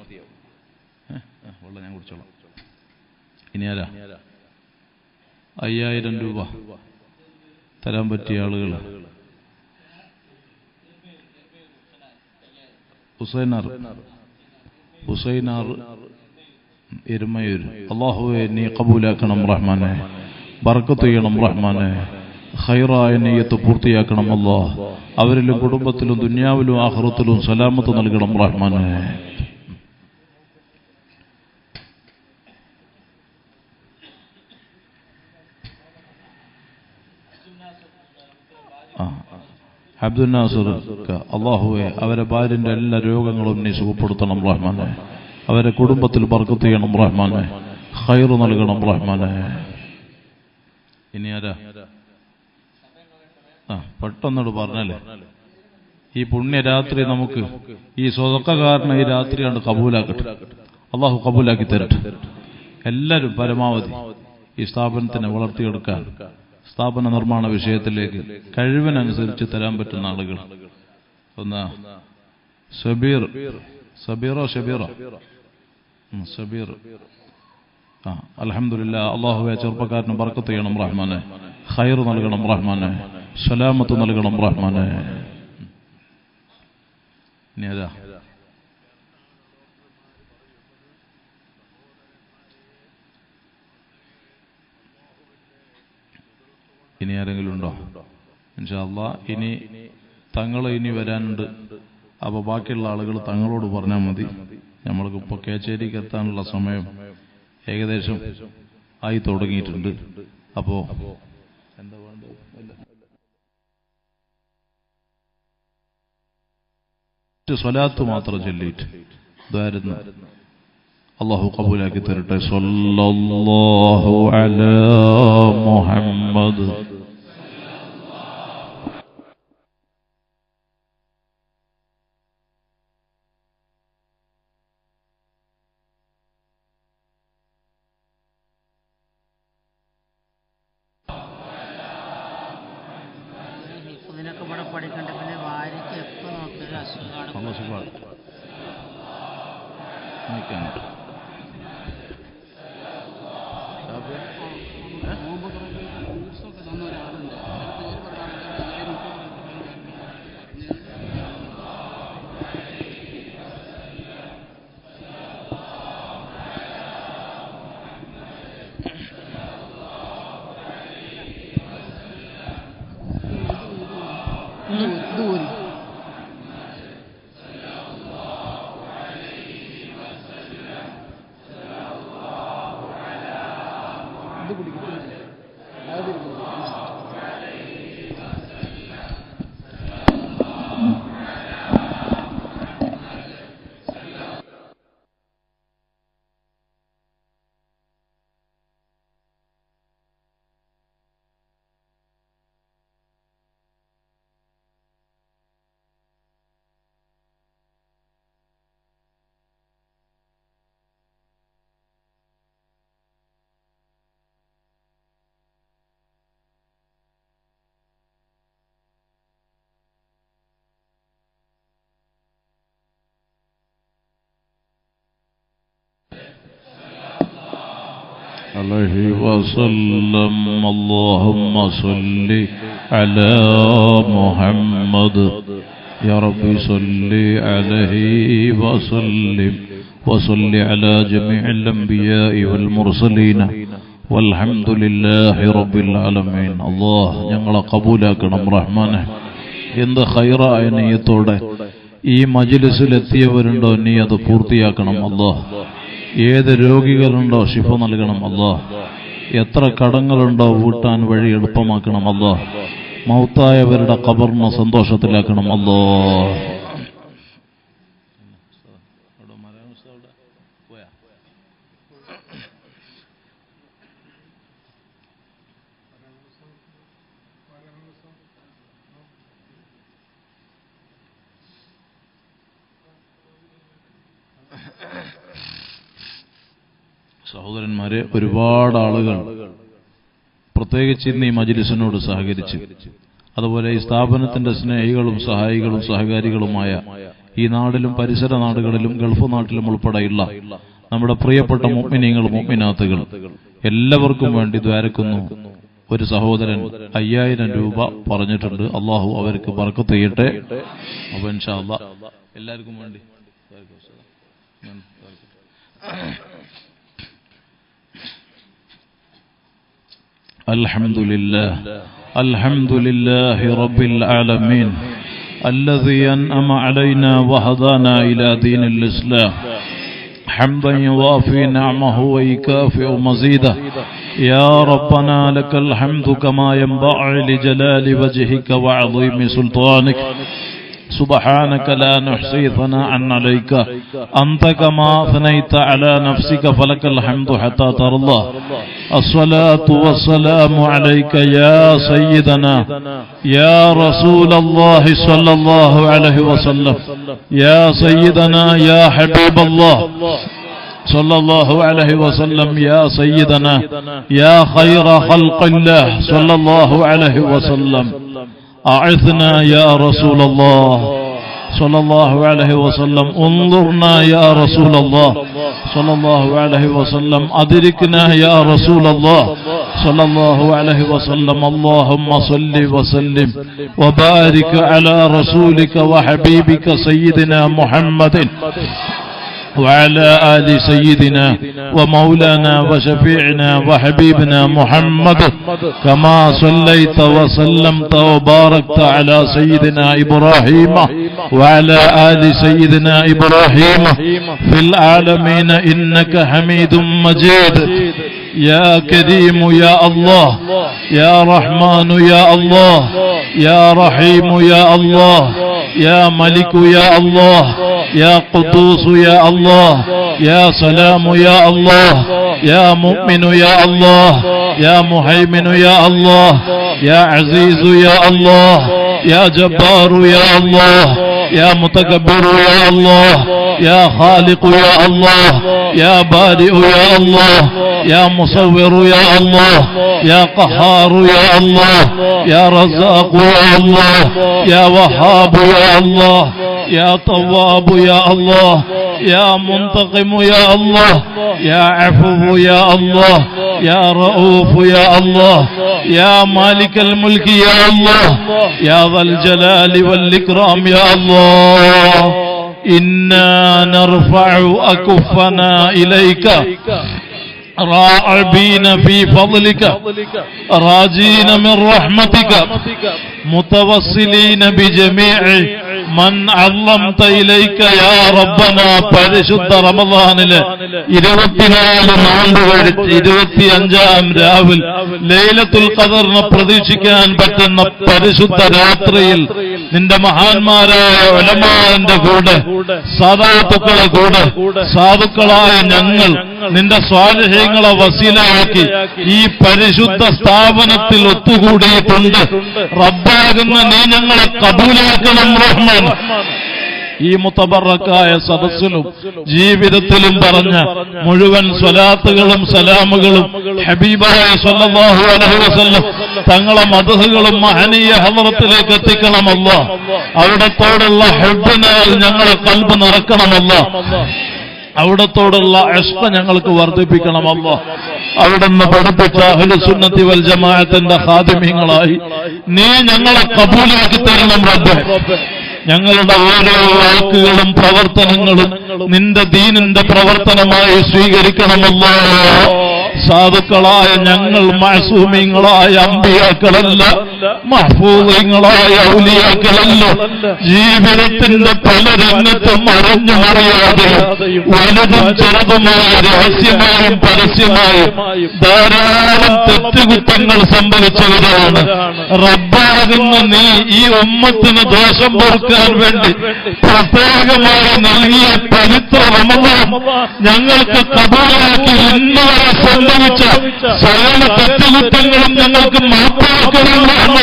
വെള്ളം ഞാൻ കുടിച്ചോളാം. ഇനി ആരാ 5,000 രൂപ തരാൻ പറ്റിയ ആളുകൾ? ഹുസൈനാർ എരുമയൂർ. അല്ലാഹുവേ നീ കബൂലാക്കണം റഹ്മാനെ. ബർക്കത്ത് ചെയ്യണം റഹ്മാനെ. ഖൈറായ നിയ്യത്ത് പൂർത്തിയാക്കണം അല്ലാഹ്. അവരിലും കുടുംബത്തിലും ദുനിയാവിലും ആഖിറത്തിലും സലാമത്ത് നൽകണം റഹ്മാനെ. അബ്ദുൽ നാസർ അല്ലാഹുവേ അവരെ ഭാര്യന്റെ എല്ലാ രോഗങ്ങളും നീ സുഖപ്പെടുത്തണം റഹ്മാനെ. അവരെ കുടുംബത്തിൽ ബർക്കത്ത് ചെയ്യണം റഹ്മാനെ. ഖൈർ നൽകണം റഹ്മാനെ. ഇനി ആരാ? പെട്ടെന്നോട് പറഞ്ഞല്ലേ. ഈ പുണ്യരാത്രി നമുക്ക് ഈ സ്വതക്കകാരനെ ഈ രാത്രിയാണ് കബൂലാക്കട്ടെ. അല്ലാഹു കബൂലാക്കി തരട്ടെ. എല്ലാവരും പരമാവധി ഈ സ്ഥാപനത്തിനെ വളർത്തിയെടുക്കാൻ, സ്ഥാപന നിർമ്മാണ വിഷയത്തിലേക്ക് കഴിവിനനുസരിച്ച് തരാൻ പറ്റുന്ന ആളുകൾ. ഒന്ന് സബീർ. അൽഹംദുലില്ലാഹ്. അല്ലാഹുവേ ചെറുപ്പക്കാരന് ബർക്കത്ത് ചെയ്യണം റഹ്മാനെ. ഖൈർ നൽകണം റഹ്മാനെ. സലാമത്ത് നൽകണം റഹ്മാനെ. ഇനി ആരാ? ഇനി ആരെങ്കിലും ഉണ്ടോ? ഇൻഷാ അല്ലാഹ് ഇനി തങ്ങൾ ഇനി വരാനുണ്ട്. അപ്പോൾ ബാക്കിയുള്ള ആളുകൾ തങ്ങളോട് പറഞ്ഞാൽ മതി. നമ്മൾക്ക് ഇപ്പോൾ കേച്ചേരിക്ക് എത്താനുള്ള സമയം ഏകദേശം ആയി തുടങ്ങിയിട്ടുണ്ട്. അപ്പോൾ എന്താ വേണ്ടത്? സ്വലാത്ത് മാത്രം ചൊല്ലിയിട്ട് ഇതായിരുന്നു. അല്ലാഹു ഖബൂലാക്കി തരട്ടെ. സ്വല്ലല്ലാഹു അലാ മുഹമ്മദ്. ഇതിനൊക്കെ ഇവിടെ പഠിക്കണ്ട. പിന്നെ ഭാര്യയ്ക്ക് എപ്പോൾ നോക്കിയാലും അസുഖമാണ്. عليه وسلم. اللهم صل على محمد. يا رب صل عليه وسلم وصل على جميع الأنبياء والمرسلين والحمد لله رب العالمين. الله ഞങ്ങളെ കബൂലാക്കണം റഹ്മാനെ. എന്ത് ഖൈറായ നിയ്യത്തോടെ ഈ മജ്ലിസിൽ എത്തിയവരുണ്ടോ നീ അത് പൂർത്തിയാക്കണം അല്ലാഹ്. ഏത് രോഗികളുണ്ടോ ശിഫ നൽകണം അല്ലാഹ്. എത്ര കടങ്ങളുണ്ടോ വീട്ടാൻ വഴി എളുപ്പമാക്കണം അല്ലാഹ്. മൗത്തായവരുടെ ഖബറിനെ സന്തോഷത്തിലാക്കണം അല്ലാഹ്. സഹോദരന്മാരെ, ഒരുപാട് ആളുകൾ പ്രത്യേകിച്ച് ഇന്ന് ഈ മജ്ലിസിനോട് സഹകരിച്ച്, അതുപോലെ ഈ സ്ഥാപനത്തിന്റെ സ്നേഹികളും സഹായികളും സഹകാരികളുമായ ഈ നാടിലും പരിസര നാടുകളിലും ഗൾഫ് നാട്ടിലും ഉൾപ്പെടെയുള്ള നമ്മുടെ പ്രിയപ്പെട്ട മുഅ്മിനീങ്ങൾ മുഅ്മിനാത്തുകൾ എല്ലാവർക്കും വേണ്ടി ദ്വാരക്കുന്നു. ഒരു സഹോദരൻ 5000 രൂപ പറഞ്ഞിട്ടുണ്ട്. അള്ളാഹു അവർക്ക് ബർക്കത്ത് ചെയ്യട്ടെ. അപ്പോൾ ഇൻഷാ അല്ലാഹ് എല്ലാവർക്കും വേണ്ടി الحمد لله رب العالمين الذي أنعم علينا وهدانا إلى دين الإسلام حمدا يوافي نعمه ويكافئ مزيده. يا ربنا لك الحمد كما ينبغي لجلال وجهك وعظيم سلطانك. سبحانك لا نحصي ثناء عليك أنت كما أثنيت على نفسك فلك الحمد حتى ترضى. الصلاة والسلام عليك يا سيدنا يا رسول الله صلى الله عليه وسلم. يا سيدنا يا حبيب الله صلى الله عليه وسلم. يا سيدنا يا خير خلق الله صلى الله عليه وسلم. أعثنا يا رسول الله صلى الله عليه وسلم. انظرنا يا رسول الله صلى الله عليه وسلم. أدركنا يا رسول الله صلى الله عليه وسلم. اللهم صل وسلم وبارك على رسولك وحبيبك سيدنا محمد وعلى آل سيدنا ومولانا وشفيعنا وحبيبنا محمد كما صليت وسلمت وباركت على سيدنا إبراهيم وعلى آل سيدنا إبراهيم في العالمين إنك حميد مجيد. يا كريم يا الله، يا رحمن يا الله، يا رحيم يا الله، يا ملك يا الله، يا قدوس يا الله، يا سلام يا الله، يا مؤمن يا الله، يا مهيمن يا الله، يا عزيز يا الله، يا جبار يا الله، يا متكبر يا الله، يا خالق يا الله، يا بارئ يا الله، يا مصور يا الله، يا قهار يا الله، يا رزاق يا الله، يا وهاب يا الله، يا تواب يا الله، يا منتقم يا الله، يا عفو يا الله، يا رؤوف يا الله، يا مالك الملك يا الله، يا ذا الجلال والإكرام يا الله. إنا نرفع أكفنا إليك راعبين في فضلك راجين من رحمتك متوسلين بجميع من علمت إليك يا ربنا. പരിശുദ്ധ റമദാനിലെ 24 നോമ്പുകൾ 25-ാം രാവിൽ ലൈലത്തുൽ ഖദറിനെ പ്രതീക്ഷിക്കാൻ പറ്റുന്ന പരിശുദ്ധ രാത്രിയിൽ നിന്റെ മഹാന്മാരായ ഉലമാന്റെ കൂടെ സാദാത്തുക്കളെ കൂടെ സാധുക്കളായ ഞങ്ങൾ നിന്റെ സ്വാലിഹീങ്ങളെ വസീലയാക്കി ഈ പരിശുദ്ധ സ്ഥാപനത്തിൽ ഒത്തുകൂടിയിട്ടുണ്ട്. റബ്ബാകുന്ന നീ ഞങ്ങളെ കബൂലാക്കണം റഹ്മാൻ. ഈ മുത്തബറക്കായ സദസ്സിലും ജീവിതത്തിലും പറഞ്ഞ മുഴുവൻ സ്വലാത്തുകളും സലാമുകളും ഹബീബായ സ്വല്ലല്ലാഹു അലൈഹി വസല്ലം തങ്ങളെ മദ്ഹുകളും മഹനീയ ഹളറത്തിലേക്ക് എത്തിക്കണമല്ലോ. അവിടത്തോടുള്ള ഹബ്ബിനാൽ ഞങ്ങളെ ഖൽബ് നിറക്കണമല്ലോ. അവിടത്തോടുള്ള ഇഷ്ഖ് ഞങ്ങൾക്ക് വർദ്ധിപ്പിക്കണമല്ലോ. അവിടുന്ന് പഠിപ്പിച്ച അഹ്ലുസുന്നത്തി വൽ ജമാഅത്തിന്റെ ഖാദിമീങ്ങളായി നീ ഞങ്ങളെ കബൂലാക്കി തരണം റബ്ബേ. ഞങ്ങളുടെ ഓരോ വാക്കുകളും പ്രവർത്തനങ്ങളും നിന്റെ ദീനിന്റെ പ്രവർത്തനമായി സ്വീകരിക്കണമല്ലോ. സാധുക്കളായ ഞങ്ങൾ മഅസൂമീങ്ങളായ അമ്പിയാക്കളല്ല, മഹ്ഫൂദീങ്ങളായ ഔലിയാക്കളല്ല. ജീവിതത്തിന്റെ പല രംഗത്തും അറിഞ്ഞു അറിയാതെയും വലുതും ചെറുതുമായ രഹസ്യമായും പരസ്യമായും ധാരാളം തെറ്റുകുറ്റങ്ങൾ സംഭവിച്ചവരാണ്. റബ്ബാകുന്ന നീ ഈ ഉമ്മത്തിന് ദോഷം പൊറുക്കാൻ വേണ്ടി പ്രത്യേകമായി നൽകിയ പവിത്ര റമദാൻ ഞങ്ങൾക്ക് കബൂലാക്കി ഇന്നുവരെ സംഭവിച്ച സകല തെറ്റുകുറ്റങ്ങളും ഞങ്ങൾക്ക് മാപ്പാക്കണമെന്ന്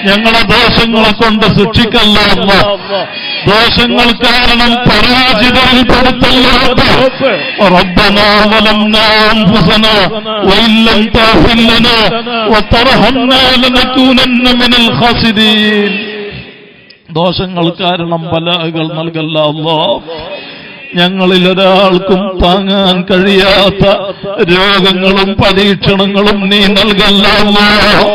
ഞങ്ങളെ ദോഷങ്ങളെ കൊണ്ട് ശിക്ഷിക്കല്ല. ദോഷങ്ങൾ കാരണം പരാജിതരിൽ പെടുത്തല്ല. റബ്ബനാ വലംനാ അൻഫുസനാ വഇൻ ലം തഗ്ഫിർ ലനാ വതർഹംനാ ലനകൂനന്ന മിനൽ ഖാസിരീൻ. ദോഷങ്ങൾ കാരണം ബലാകൾ നൽകല്ല അല്ലാഹ്. ഞങ്ങളിൽ ഒരാൾക്കും താങ്ങാൻ കഴിയാത്ത രോഗങ്ങളും പരീക്ഷണങ്ങളും നീ നൽകല്ല അല്ലാഹ്.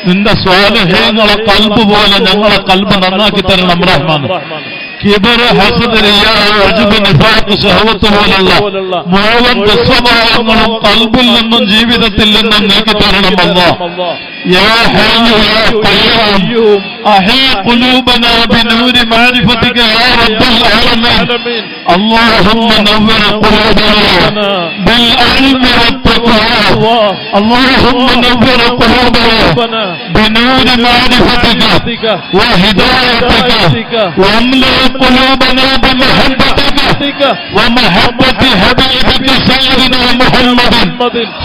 നിന്റെ സ്വാലിഹീങ്ങളെ ഖൽബ് പോലെ ഞങ്ങളെ ഖൽബ് നന്നാക്കി തരണം റഹ്മാൻ. കിബർ, ഹസദ്, റിയാ, ഉജ്ബ്, നിഫാഖ്, ശഹവത്ത് പോലുള്ള മുഴുവൻ ദുസ്വഭാവങ്ങളും ഖൽബിൽ നിന്നും ജീവിതത്തിൽ നിന്നും നീക്കി തരണം അല്ലാഹ്. യാ ഹയ്യു യാ ഖയ്യൂം അഹ്യ ഖുലൂബനാ ബിനൂരി മഅരിഫതിക യാ റബ്ബൽ ആലമീൻ. اللهم نور قلوبنا بالعلم والتقوى. اللهم نور قلوبنا بنور معرفتك وهدايتك واملأ قلوبنا بمحبتك ومحبة حبيبك سيدنا محمد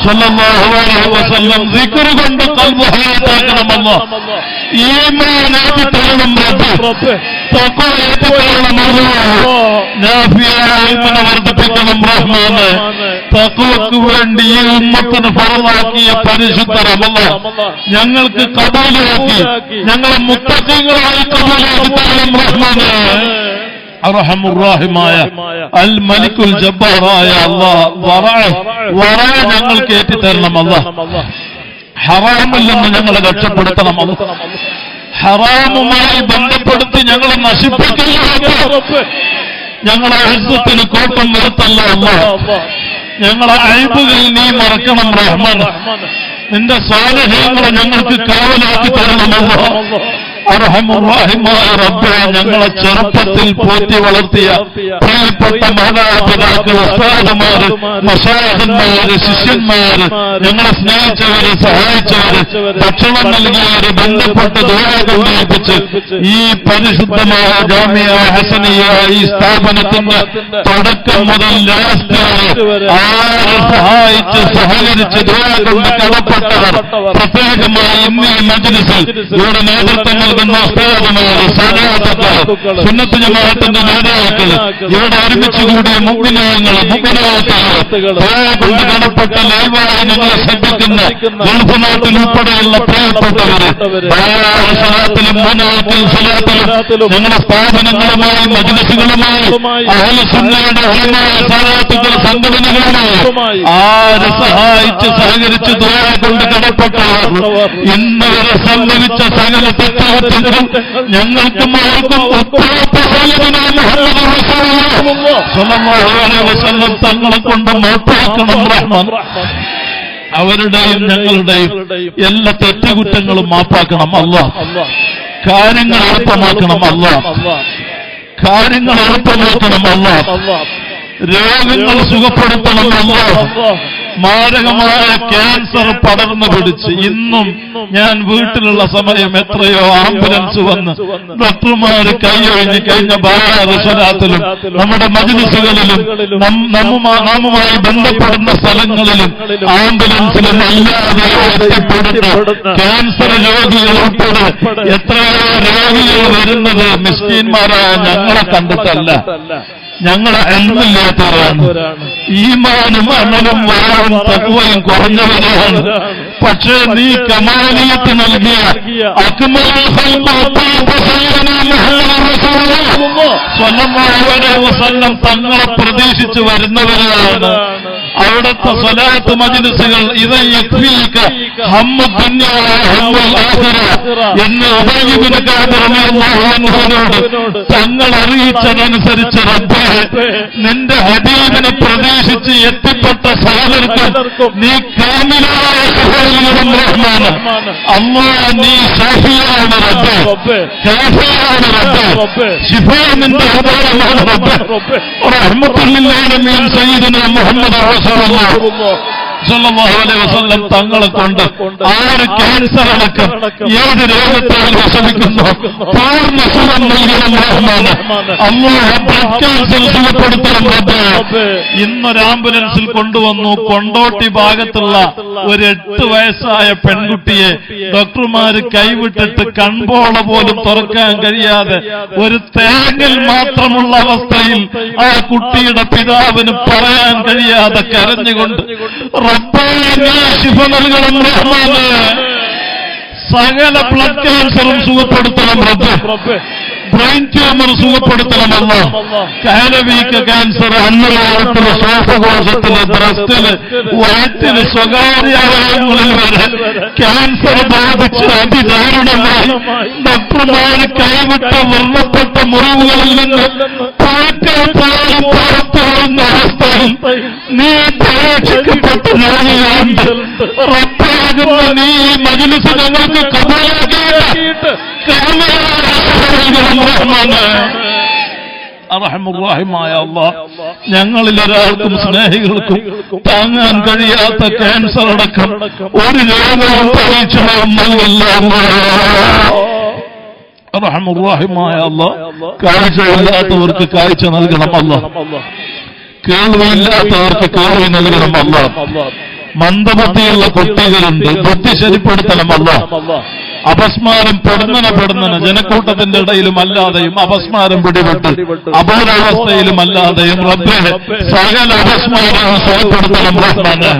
صلى الله عليه وسلم. ذكر കൊണ്ട് قلب حياتنا الله. ഈമാനാക്കി തരണം റബ്ബ്. തഖ്വയാക്കി തരണം അല്ലാഹ്. നാഫിയായ ഇൽമിനെ വർദ്ധിപ്പിക്കണം റഹ്മാനെ. തഖ്വക്ക് വേണ്ടി ഈ ഉമ്മത്തിന് ഫർളാക്കിയ പരിശുദ്ധ റമളാൻ ഞങ്ങൾക്ക് കബൂലാക്കി ഞങ്ങളെ മുത്തഖീങ്ങളായി കബൂലാക്കി തരണം റഹ്മാനെ. അർഹമുർ-റഹീമായ അൽ മലിക്കുൽ ജബ്ബാറായ അല്ലാഹ് വറഅ ഞങ്ങൾക്ക് ഏറ്റി തരണം അല്ലാഹ്. ഹറാമിൽ നിന്ന് ഞങ്ങളെ രക്ഷപ്പെടുത്തണം അല്ലാഹ്. ഹറാമുമായി ബന്ധപ്പെടുത്തി ഞങ്ങളെ നശിപ്പിക്കരുത്. ഞങ്ങളെ ഇസ്സത്തിന് കോട്ടം വരുത്തല്ല അല്ലാഹ്. ഞങ്ങളെ അയ്ബുകൾ നീ മറക്കണം റഹ്മാൻ. നിന്റെ സ്വാലിഹീങ്ങളെ ഞങ്ങൾക്ക് കാവലാക്കി തരണം അല്ലാഹ്. അർഹമുർ-റഹീമായ റബ്ബേ, ഞങ്ങളെ ചെറുപ്പത്തിൽ പോറ്റി വളർത്തിയ പ്രിയപ്പെട്ട മാതാപിതാക്കൾ, ഉസ്താദുമാര്, മശായിഖന്മാര്, ശിഷ്യന്മാര്, ഞങ്ങളെ സ്നേഹിച്ചവര്, സഹായിച്ചവര്, ഭക്ഷണം നൽകിയവര്, ബന്ധപ്പെട്ട് ദുആകൾ ഏൽപ്പിച്ച് ഈ പരിശുദ്ധമായ ജാമിയ ഹസനിയ ഈ സ്ഥാപനത്തിന്റെ തുടക്കം മുതൽ ലാസ്റ്റ് വരെ ആരെ സഹായിച്ച് സഹകരിച്ച് ദുആ കൊണ്ട് കടപ്പെട്ടവർ, പ്രത്യേകമായി ഇന്ന് ഈ മജ്ലിസിൽ ഇവിടെ നേതൃത്വം നൽകുന്ന ഉസ്താദുമാര്, സദാത്തുക്കൾ, സുന്നത്ത് ജമാഅത്തിന്റെ നേതാക്കള്, ഇവിടെ ഒരുമിച്ച് കൂടിയ മുഅ്മിനീങ്ങൾ, മുഅ്മിനാത്തുകൾ, കൊണ്ട് കടപ്പെട്ട ലൈവായി ഞങ്ങളെ ശ്രദ്ധിക്കുന്ന ഗൾഫ് നാട്ടിൽ ഉൾപ്പെടെയുള്ള പ്രിയപ്പെട്ടവര്, സ്വലാത്തിലും മുനാത്തിലും സലാത്തിലും ഞങ്ങളുടെ സ്ഥാപനങ്ങളുമായി മജ്ലിസുകളുമായി അഹ്ലു സുന്നയുടെ ഉലമായ സദാത്തുക്കൾ സംഘടനകളുമായി ആര് സഹായിച്ച് സഹകരിച്ച് ദുആ കൊണ്ട് കടപ്പെട്ടവർ, ഇന്നവരെ സംഭവിച്ച സകല തെറ്റുകുറ്റങ്ങൾ ഞങ്ങൾക്കും അവർക്കും തങ്ങളെ കൊണ്ട് മാപ്പാക്കണം റഹ്മാൻ. അവരുടെയും ഞങ്ങളുടെയും എല്ലാ തെറ്റുകുറ്റങ്ങളും മാപ്പാക്കണം അല്ലാഹ്. കാര്യങ്ങൾ എളുപ്പമാക്കണം അല്ലാഹ്. കാര്യങ്ങൾ എളുപ്പമാക്കണം അല്ലാഹ്. രോഗങ്ങൾ സുഖപ്പെടുത്തണം അല്ലാഹ്. മാരകമായ ക്യാൻസർ പടർന്നു പിടിച്ച് ഇന്നും ഞാൻ വീട്ടിലുള്ള സമയം എത്രയോ ആംബുലൻസ് വന്ന് ഡോക്ടർമാര് കൈയൊഴിഞ്ഞ് കഴിഞ്ഞ സ്വലാത്തിലും നമ്മുടെ മജ്ലിസുകളിലും നാമുമായി ബന്ധപ്പെടുന്ന സ്ഥലങ്ങളിലും ആംബുലൻസിലും അല്ലാതെ എത്തിപ്പെടുന്ന ക്യാൻസർ രോഗികൾ ഉൾപ്പെടെ എത്രയോ രോഗികൾ വരുന്നത് മിസ്കീന്മാരായ ഞങ്ങളെ കണ്ടിട്ടല്ല, ഞങ്ങളെ എണ്ണില്ലാത്തവരാണ്. ഈമാനും അമലും വരവും തഖ്വയും കുറഞ്ഞവരാണ്. പക്ഷേ നീ കമാലിയത്ത് നൽകിയ അക്മലുൽ ഖൽഖ് സ്വല്ലല്ലാഹു അലൈഹി വസല്ലം തങ്ങളെ പ്രതീക്ഷിച്ച് വരുന്നവരാണ്. അവിടുത്തെ സ്വലാത്ത് മജ്ലിസുകൾ ഇദൻ യക്ഫീക ഹമ്മു ദുനിയ ഹമ്മുൽ ആഖിറ എന്ന് ഉബയ്യ് ഇബ്നു കഅബ് റളിയല്ലാഹു അൻഹുവിനോട് തങ്ങൾ അറിയിച്ചതനുസരിച്ച് റബ്ബേ, നിന്റെ ഹബീബിനെ പ്രതീക്ഷിച്ച് എത്തിപ്പെട്ട സകലർക്കും നീ കാമിലായ ശുഹൂറും റഹ്മാൻ. അല്ലാഹ് നീ ഷാഫിയാണ് റബ്ബേ, കാഫിയാണ് റബ്ബേ, ശിഫാ നിന്റെ ഹദാമാണ് റബ്ബേ. റഹ്മത്തുൽ ലിൽ ആലമീൻ സയ്യിദുനാ മുഹമ്മദ് സല്ലല്ലാഹു അലൈഹി വസല്ലം തങ്ങളെ കൊണ്ട് ആര് ക്യാൻസർ അടക്കം ഏത് രോഗത്താൽ വിഷമിക്കുന്നു പൂർണ്ണ സുഖം നൽകണം റഹ്മാൻ. അല്ലാഹു ബ്ലഡ് ക്യാൻസർ സുഖപ്പെടുത്തണം റബ്ബേ. ഇന്നൊരു ആംബുലൻസിൽ കൊണ്ടുവന്നു കൊണ്ടോട്ടി ഭാഗത്തുള്ള ഒരു 8 വയസ്സായ പെൺകുട്ടിയെ ഡോക്ടർമാര് കൈവിട്ടിട്ട് കൺപോള പോലും തുറക്കാൻ കഴിയാതെ ഒരു തേങ്ങൽ മാത്രമുള്ള അവസ്ഥയിൽ ആ കുട്ടിയുടെ പിതാവിന് പറയാൻ കഴിയാതെ കരഞ്ഞുകൊണ്ട് റബ്ബേ നീ ശിഫ നൽകണം റഹ്മാനെ. സകല ബ്ലഡ് ക്യാൻസറും സുഖപ്പെടുത്തണം റബ്ബേ. ബ്രെയിൻ ട്യൂമർ സുഖപ്പെടുത്തണമല്ലോ. കാലവീക്ക ക്യാൻസർ, അന്നനാളത്തില്, ശ്വാസകോശത്തില്, ബ്രസ്റ്റില്, വയറ്റില്, സ്വകാര്യ അവയവങ്ങളിൽ വരെ ക്യാൻസർ ബാധിച്ച് അതിദാരുണമായി ഡോക്ടർമാര് കൈവിട്ട വർണ്ണപ്പെട്ട മുറിവുകളിൽ നിന്ന് പാറ്റപ്പോലും പുറത്തുവരുന്ന അവസ്ഥയിൽ നീ പരീക്ഷിക്കപ്പെട്ട രോഗികളുണ്ട്. റബ്ബാകുന്ന നീ മജ്‌ലിസ് ഞങ്ങൾക്ക് കബൂലാക്കിയിട്ട് അർഹമുർ-റഹീമായ അല്ലാഹ്, ഞങ്ങളിൽ ഒരാൾക്കും സ്നേഹികൾക്കും താങ്ങാൻ കഴിയാത്ത ക്യാൻസർ അടക്കം ഒരു രോഗവും പരീക്ഷണവും നൽകല്ല. അർഹമുർ-റഹീമായ അല്ലാഹ്, കാഴ്ചയില്ലാത്തവർക്ക് കാഴ്ച നൽകണം അല്ലാഹ്. കേൾവിയില്ലാത്തവർക്ക് കേൾവി നൽകണം അല്ലാഹ്. മന്ദബുദ്ധിയുള്ള കുട്ടികളുണ്ട്, ബുദ്ധി ശരിപ്പെടുത്തണം അല്ലാഹ്. അപസ്മാരം പെടുന്നന ജനക്കൂട്ടത്തിന്റെ ഇടയിലും അല്ലാതെയും അപസ്മാരം പിടിപെട്ട് അബോധാവസ്ഥയിലും അല്ലാതെയും റബ്ബേ സകല അപസ്മാരവും സുഖപ്പെടുത്തണം റഹ്മാനെ.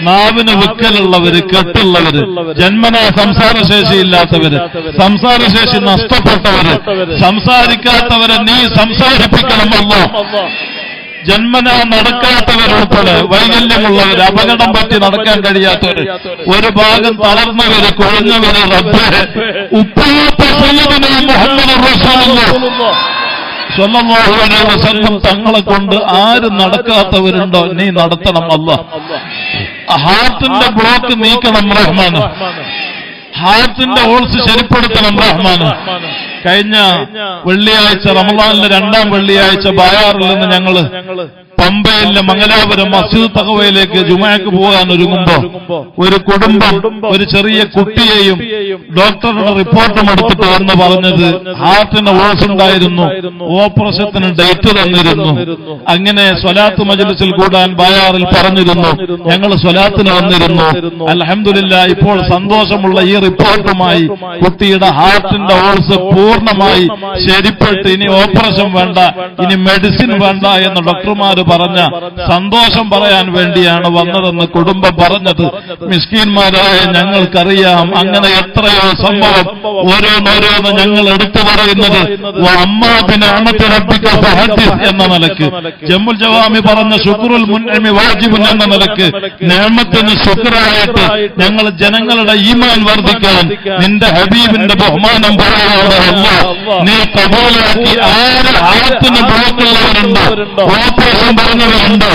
നാവിന് വിക്കലുള്ളവര്, കെട്ടുള്ളവര്, ജന്മനാ സംസാരശേഷിയില്ലാത്തവര്, സംസാരശേഷി നഷ്ടപ്പെട്ടവര്, സംസാരിക്കാത്തവരെ നീ സംസാരിപ്പിക്കണമല്ലോ. ജന്മനാ നടക്കാത്തവരുൾപ്പെടെ വൈകല്യമുള്ളവര്, അപകടം പറ്റി നടക്കാൻ കഴിയാത്തവര്, ഒരു ഭാഗം തളർന്നവര്, കുഴഞ്ഞവര് റബ്ബേ ഉപ്പാപ്പ സയ്യിദുനാ മുഹമ്മദ് റസൂലുള്ളാഹി സ്വല്ലല്ലാഹു അലൈഹി വസല്ലം തങ്ങളെ കൊണ്ട് ആര് നടക്കാത്തവരുണ്ടോ നീ നടത്തണം അല്ലാഹ്. ഹാർട്ടിന്റെ ബ്ലോക്ക് നീക്കണം റഹ്മാന്. ഹാർട്ടിന്റെ ഓൾസ് ശരിപ്പെടുത്തണം റഹ്മാന്. കഴിഞ്ഞ വെള്ളിയാഴ്ച റമളാനിലെ 2ാം വെള്ളിയാഴ്ച ബായാറിൽ നിന്ന് ഞങ്ങള് പമ്പയിലെ മംഗലാപുരം മസ്ജിദ് തഖവയിലേക്ക് ജുമഅക്ക് പോകാൻ ഒരുങ്ങുമ്പോ ഒരു കുടുംബം ഒരു ചെറിയ കുട്ടിയെയും ഡോക്ടറുടെ റിപ്പോർട്ടും എടുത്തിട്ട് വന്ന് പറഞ്ഞത് ഹാർട്ടിന് ഓൾസ് ഉണ്ടായിരുന്നു, ഓപ്പറേഷത്തിന് ഡേറ്റ് തന്നിരുന്നു. അങ്ങനെ സ്വലാത്ത് മജ്ലിസിൽ കൂടാൻ ബായാറിൽ പറഞ്ഞിരുന്നു. ഞങ്ങൾ സ്വലാത്തിന് വന്നിരുന്നു. അൽഹംദുലില്ലാഹ് ഇപ്പോൾ സന്തോഷമുള്ള ഈ റിപ്പോർട്ടുമായി കുട്ടിയുടെ ഹാർട്ടിന്റെ ഓൾസ് പൂർണ്ണമായി ശരിപ്പെട്ട് ഇനി ഓപ്പറേഷൻ വേണ്ട, ഇനി മെഡിസിൻ വേണ്ട എന്ന് ഡോക്ടർമാർ പറഞ്ഞ സന്തോഷം പറയാൻ വേണ്ടിയാണ് വന്നതെന്ന് കുടുംബം പറഞ്ഞത്. മിസ്കീന്മാരായ ഞങ്ങൾക്കറിയാം അങ്ങനെ എത്രയോ സംഭവം ഓരോന്നോരോന്ന് ഞങ്ങൾ എടുത്തു പറയുന്നത് എന്ന നിലക്ക്. ജമ്മുൽ ജവാമി പറഞ്ഞ ശുക്റുൽ മുൻഇമി വാജിബുൻ എന്ന നിലക്ക് നിഅമത്തിന് ശുക്റായിട്ട് ഞങ്ങൾ ജനങ്ങളുടെ ഈമാൻ വർദ്ധിക്കാൻ നിന്റെ ഹബീബിന്റെ ബഹുമാനം പറയാനുള്ള നീ കബൂലാക്കി. ആര് ഹാർട്ടിന് ബ്ലോക്കുള്ളവരുണ്ടോ, ഓപ്പറേഷൻ പറഞ്ഞവരുണ്ടോ,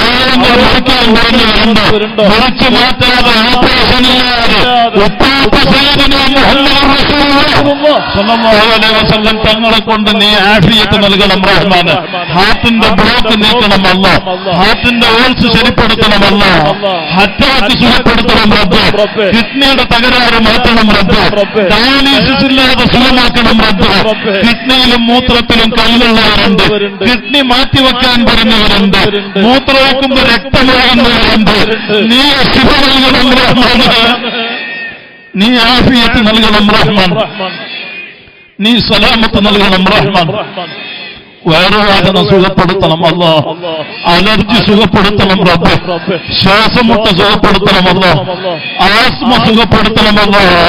ആരെങ്കിലും പറഞ്ഞവരുണ്ടോ, മുറിച്ചു മാറ്റാതെ ഓപ്പറേഷനില്ലാതെ ഉപ്പാപ്പ സയ്യിദുനാ മുഹമ്മദ് റസൂലുള്ളാഹി സ്വല്ലല്ലാഹു അലൈഹി വസല്ലം തങ്ങളെ കൊണ്ട് നീ ആഫിയത്ത് നൽകണം റഹ്മാന്. ഹാർട്ടിന്റെ ബ്ലോക്ക് നീക്കണം അല്ലാഹ്. ഹാർട്ടിന്റെ ഓൾസ് ശരിപ്പെടുത്തണം അല്ലാഹ്. അറ്റാക്ക് സുഖപ്പെടുത്തണം റബ്ബേ. കിഡ്നിയുടെ തകരാറ് മാറ്റണം റബ്ബേ. ഡയാലിസിസ് ഇല്ലാതെ സുഖമാക്കണം റബ്ബേ. കിഡ്നിയിലും മൂത്രത്തിലും കല്ലുള്ളവരുണ്ട്, കിഡ്നി മാറ്റിവെക്കാൻ പറഞ്ഞവരുണ്ട്, മൂത്രവെക്കുമ്പോൾ രക്തമൊഴുകുന്നവരുണ്ട്. നീ ശിഫ നൽകണം റഹ്മാൻ, നീ ആഫിയത്ത് നൽകണം റഹ്മാൻ, നീ സലാമത്ത് നൽകണം റഹ്മാൻ. വയറുവേദന സുഖപ്പെടുത്തണം അല്ലാഹ്. അലർജി സുഖപ്പെടുത്തണം റബ്ബേ. ശ്വാസമുട്ട സുഖപ്പെടുത്തണം അല്ലാഹ്. ആസ്മ സുഖപ്പെടുത്തണം അല്ലാഹ്.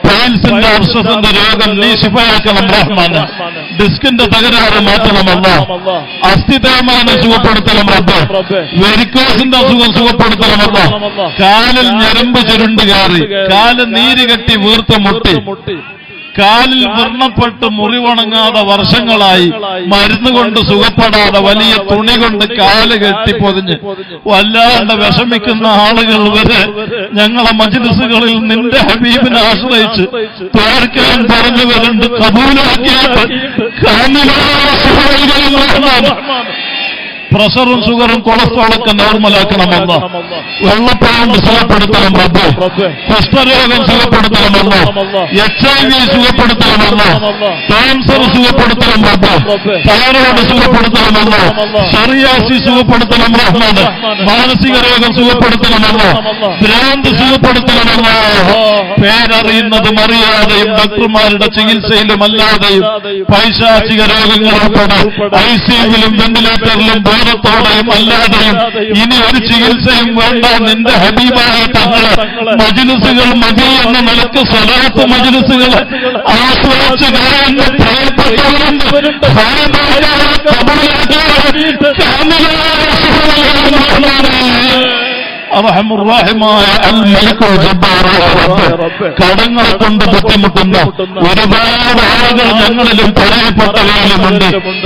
പൈൽസിന്റെ അർശസിന്റെ രോഗം നീ ശിഫയാക്കണം റഹ്മാന്. ഡിസ്കിന്റെ തകരാറ് മാറ്റണം അല്ലാഹ്. അസ്ഥി തേയ്മാനം സുഖപ്പെടുത്തണം റബ്ബേ. വെരിക്കോസിന്റെ അസുഖം സുഖപ്പെടുത്തണം അല്ലാഹ്. കാലിൽ ഞരമ്പ് ചുരുണ്ട് കയറി, കാല് നീര് കെട്ടി വീർത്ത് മുട്ടി, കാലിൽ വ്രണപ്പെട്ട് മുറിവണങ്ങാതെ വർഷങ്ങളായി, മരുന്ന് കൊണ്ട് സുഖപ്പെടാതെ വലിയ തുണി കൊണ്ട് കാല് കെട്ടിപ്പൊതിഞ്ഞ് വല്ലാണ്ട് വിഷമിക്കുന്ന ആളുകൾ വരെ ഞങ്ങളെ മജ്ലിസുകളിൽ നിന്റെ ഹബീബിനെ ആശ്രയിച്ച് തോർക്കാൻ പറഞ്ഞവരുണ്ട്. കബൂലാക്കിയിട്ട് പ്രഷറും ഷുഗറും കൊളസ്ട്രോളൊക്കെ നോർമലാക്കണമെന്ന്, വെള്ളപ്പാണ്ട് സുഖപ്പെടുത്തണം റബ്ബേ. കുഷ്ഠരോഗം സുഖപ്പെടുത്തണമെന്ന്, HIV സുഖപ്പെടുത്തണമെന്ന്, ക്യാൻസർ സുഖപ്പെടുത്തണം റബ്ബേ. തൈറോയ്ഡ് സുഖപ്പെടുത്തണമെന്ന്, സോറിയാസിസ് സുഖപ്പെടുത്തണം റഹ്മാന്. മാനസിക രോഗം സുഖപ്പെടുത്തണമെന്ന്, ഭ്രാന്ത് സുഖപ്പെടുത്തണമെന്ന്. പേരറിയുന്നതും അറിയാതെയും ഡോക്ടർമാരുടെ ചികിത്സയിലും അല്ലാതെയും പൈശാചിക രോഗങ്ങൾ ഉൾപ്പെടെ ICUവിലും വെന്റിലേറ്ററിലും ബോധത്തോടെയും അല്ലാതെയും ഇനി ഒരു ചികിത്സയും വേണ്ട. നിന്റെ ഹബീബായ തങ്ങളെ മജ്ലിസുകൾ മതി എന്ന നിലക്ക് സ്വലാത്ത് മജ്ലിസുകൾ ആസ്വദിച്ച് കഴിയുന്ന പ്രിയപ്പെട്ടവരുണ്ട്. അർഹമുർറഹീമായ അൽ മലിക്കുൽ ജബ്ബാറായ റബ്ബ്, കടങ്ങളെ കൊണ്ട് ബുദ്ധിമുട്ടുന്ന ഒരുപാട് ആളുകൾ ഞങ്ങളിലും പറയപ്പെട്ടവരിലുമുണ്ട്.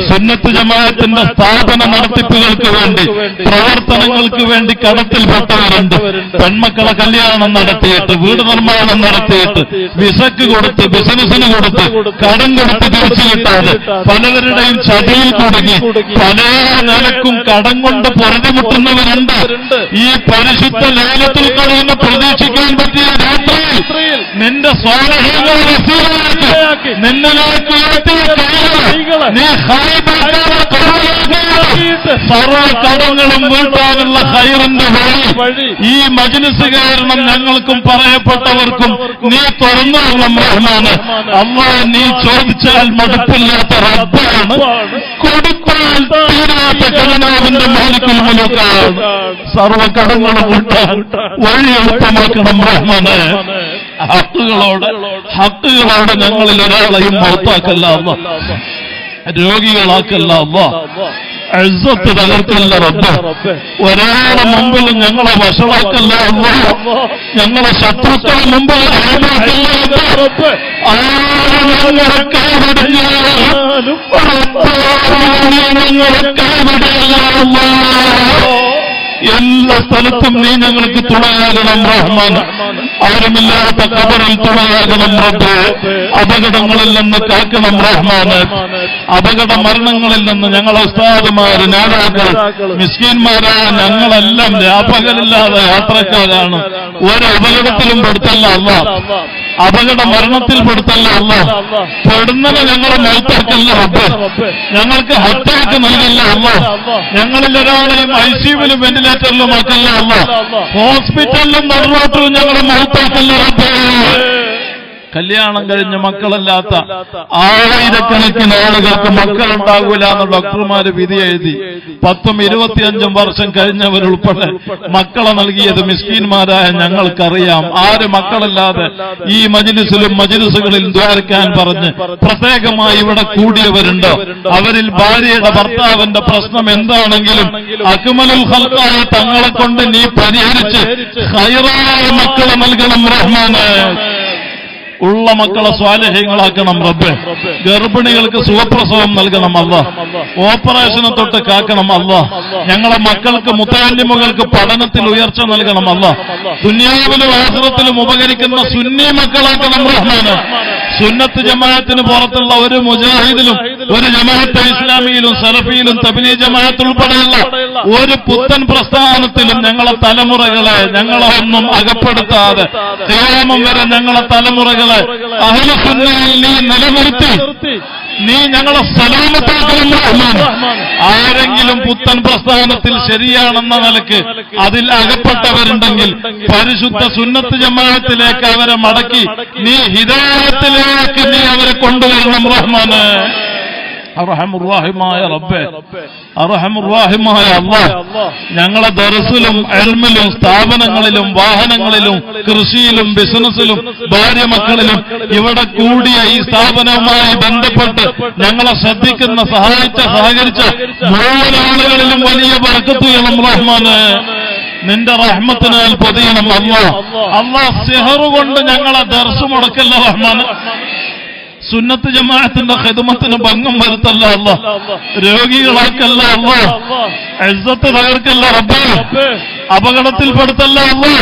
സുന്നത്ത് ജമാഅത്തിന്റെ സ്ഥാപന നടത്തിപ്പുകൾക്ക് വേണ്ടി, പ്രവർത്തനങ്ങൾക്ക് വേണ്ടി കടത്തിൽപ്പെട്ടവരുണ്ട്. പെൺമക്കളെ കല്യാണം നടത്തിയിട്ട്, വീട് നിർമ്മാണം നടത്തിയിട്ട്, വിസക്ക് കൊടുത്ത്, ബിസിനസിന് കൊടുത്ത്, കടം കൊടുത്ത് തിരിച്ചു കിട്ടാതെ പലവരുടെയും ചതിയിൽ കുടുങ്ങി പല നിലക്കും കടം കൊണ്ട് പുറഞ്ഞുമുട്ടുന്നവരുണ്ട്. ഈ പരിശുദ്ധ ലൈലത്തുൽ ഖദറിനെ പ്രതീക്ഷിക്കാൻ പറ്റിയ രാത്രി നിന്റെ സ്വാലഹീങ്ങളെ വസീലയാക്കി നിന്നിലേക്ക് നീ സർവ കടങ്ങളും വീട്ടാനുള്ള ഖൈറിന്റെ വഴി ഈ മജ്‌ലിസ് കാരണം ഞങ്ങൾക്കും പറയപ്പെട്ടവർക്കും നീ തുറന്നുകൊള്ളും റഹ്മാനെ. അല്ലാഹ് നീ ചോദിച്ചാൽ മടുപ്പില്ലാത്ത റബ്ബാണ്, കൊടുത്താൽ തീരാത്ത ഖജനാവിന്റെ മാലിക്കുൽ മുലൂക്കാണ്. സർവ കടങ്ങളും വീട്ടാൻ വഴി എളുപ്പമാക്കണം റഹ്മാനെ. ഹക്കുകളോട് ഞങ്ങളിൽ ഒരാളെയും മൗത്താക്കല്ല അല്ലാഹ്, രോഗികളാക്കല്ല അല്ലാഹ്, ഇസ്സത്ത് തകർക്കല്ല റബ്ബ്. ഒരാളുടെ മുമ്പിൽ ഞങ്ങളെ വഷളാക്കല്ല അല്ലാഹ്, ഞങ്ങളെ ശത്രുക്കളുടെ മുമ്പിൽ റബ്ബ്. ഞങ്ങളെ കൈവിടില്ലാലും എല്ലാ സ്ഥലത്തും നീ ഞങ്ങൾക്ക് തുണയാകണം റഹ്മാൻ. ആരുമില്ലാത്ത ഖബറിൽ തുണയാകണം റബ്ബേ. അപകടങ്ങളിൽ നിന്ന് കാക്കണം റഹ്മാന്. അപകട മരണങ്ങളിൽ നിന്ന് ഞങ്ങളെ ഉസ്താദുമാര്, നേതാക്കൾ, മിസ്കീന്മാരായ ഞങ്ങളെല്ലാം രാപ്പകലില്ലാതെ യാത്രക്കാരാണ്. ഒരു അപകടത്തിലും പെടുത്തല്ല അല്ലാഹ്, അപകട മരണത്തിൽ പെടുത്തല്ല അല്ലാഹ്. പെടുന്നത് ഞങ്ങളെ മൗത്താക്കല്ല റബ്ബേ. ഞങ്ങൾക്ക് ഹത്താക്ക് നൽകല്ല അല്ലാഹ്. ഞങ്ങളിൽ ഒരാളെയും ഐസിയുവിലും വെന്റിലേറ്ററിലും ആക്കല്ല അല്ലാഹ്. ഹോസ്പിറ്റലിലും നടുറോട്ടിലും ഞങ്ങളെ മൗത്താക്കല്ല റബ്ബേ. കല്യാണം കഴിഞ്ഞ് മക്കളല്ലാത്ത ആയിരക്കണക്കിന് ആളുകൾക്ക് മക്കളുണ്ടാകൂല എന്ന് ഡോക്ടർമാര് വിധി എഴുതി. 10ഉം 25ഉം വർഷം കഴിഞ്ഞവരുൾപ്പെടെ മക്കളെ നൽകിയത് മിസ്കീന്മാരായ ഞങ്ങൾക്കറിയാം. ആര് മക്കളില്ലാതെ ഈ മജ്‌ലിസിലും മജ്‌ലിസുകളിൽ ദ്വാരക്കാൻ പറഞ്ഞ് പ്രത്യേകമായി ഇവിടെ കൂടിയവരുണ്ടോ? അവരിൽ ഭാര്യയുടെ ഭർത്താവിന്റെ പ്രശ്നം എന്താണെങ്കിലും അക്മലുൽ ഖൽഖായ തങ്ങളെ കൊണ്ട് നീ പരിഹരിച്ച് ഖൈറായ മക്കളെ നൽകണം റഹ്മാനെ. ഉള്ള മക്കളെ സ്വാലിഹീങ്ങളാക്കണം റബ്ബേ. ഗർഭിണികൾക്ക് സുഖപ്രസവം നൽകണം അല്ലാഹ്. ഓപ്പറേഷനെ തൊട്ട് കാക്കണം അല്ലാഹ്. ഞങ്ങളെ മക്കൾക്ക് മുത്തഅല്ലിമുകൾക്ക് പഠനത്തിൽ ഉയർച്ച നൽകണം അല്ലാഹ്. ദുനിയാവിലും ആഖിറത്തിലും ഉപകരിക്കുന്ന സുന്നി മക്കളാക്കണം റഹ്മാനെ. സുന്നത്ത് ജമാഅത്തിന് പുറത്തുള്ള ഒരു മുജാഹിദിലും ഒരു ജമാഅത്തെ ഇസ്ലാമിയിലും സലഫിയിലും തബ്ലീഗ് ജമാഅത്ത് ഉൾപ്പെടെയുള്ള ഒരു പുത്തൻ പ്രസ്ഥാനത്തിലും ഞങ്ങളെ തലമുറകളെ ഞങ്ങളെ ഒന്നും അകപ്പെടുത്താതെ ഖിയാമം വരെ ഞങ്ങളെ തലമുറകളെ അഹ്ലു സുന്നയിൽ നീ നിലനിർത്തി നീ ഞങ്ങളെ സലാമത്താക്കണം. ആരെങ്കിലും പുത്തൻ പ്രസ്ഥാനത്തിൽ ശരിയാണെന്ന നിലക്ക് അതിൽ അകപ്പെട്ടവരുണ്ടെങ്കിൽ പരിശുദ്ധ സുന്നത്ത് ജമാഅത്തിലേക്ക് അവരെ മടക്കി നീ ഹിദായത്തിലേക്ക് നീ അവരെ കൊണ്ടുവരണം റഹ്മാനെ. അർഹമുർറാഹിമായ റബ്ബേ, അർഹമുർറാഹിമായ അല്ലാഹ്, ഞങ്ങളെ ദർസിലും ഇൽമിലും സ്ഥാപനങ്ങളിലും വാഹനങ്ങളിലും കൃഷിയിലും ബിസിനസ്സിലും ഭാര്യ മക്കളിലും ഇവിടെ കൂടിയ ഈ സ്ഥാപനവുമായി ബന്ധപ്പെട്ട് ഞങ്ങളെ ശ്രദ്ധിക്കുന്ന സഹകരിച്ച മുഴുവൻ ആളുകളിലും വലിയ ബർക്കത്ത് ചെയ്യണം റഹ്മാനെ. നിന്റെ റഹ്മത്തിനാൽ പൊതിയണം അല്ലാഹ്. അല്ലാഹ് സിഹർ കൊണ്ട് ഞങ്ങളെ ദർസ് മുടക്കല്ല റഹ്മാനെ. സുന്നത്ത് ജമാഅത്തിന്റെ ഖിദ്മത്തിന് ഭംഗം വരുത്തല്ല അല്ലാഹ്. രോഗികളാക്കല്ല അല്ലാഹ്. ഇസ്സത്ത് തകർക്കല്ല റബ്ബേ. അപകടത്തിൽപ്പെടുത്തല്ല അല്ലാഹ്.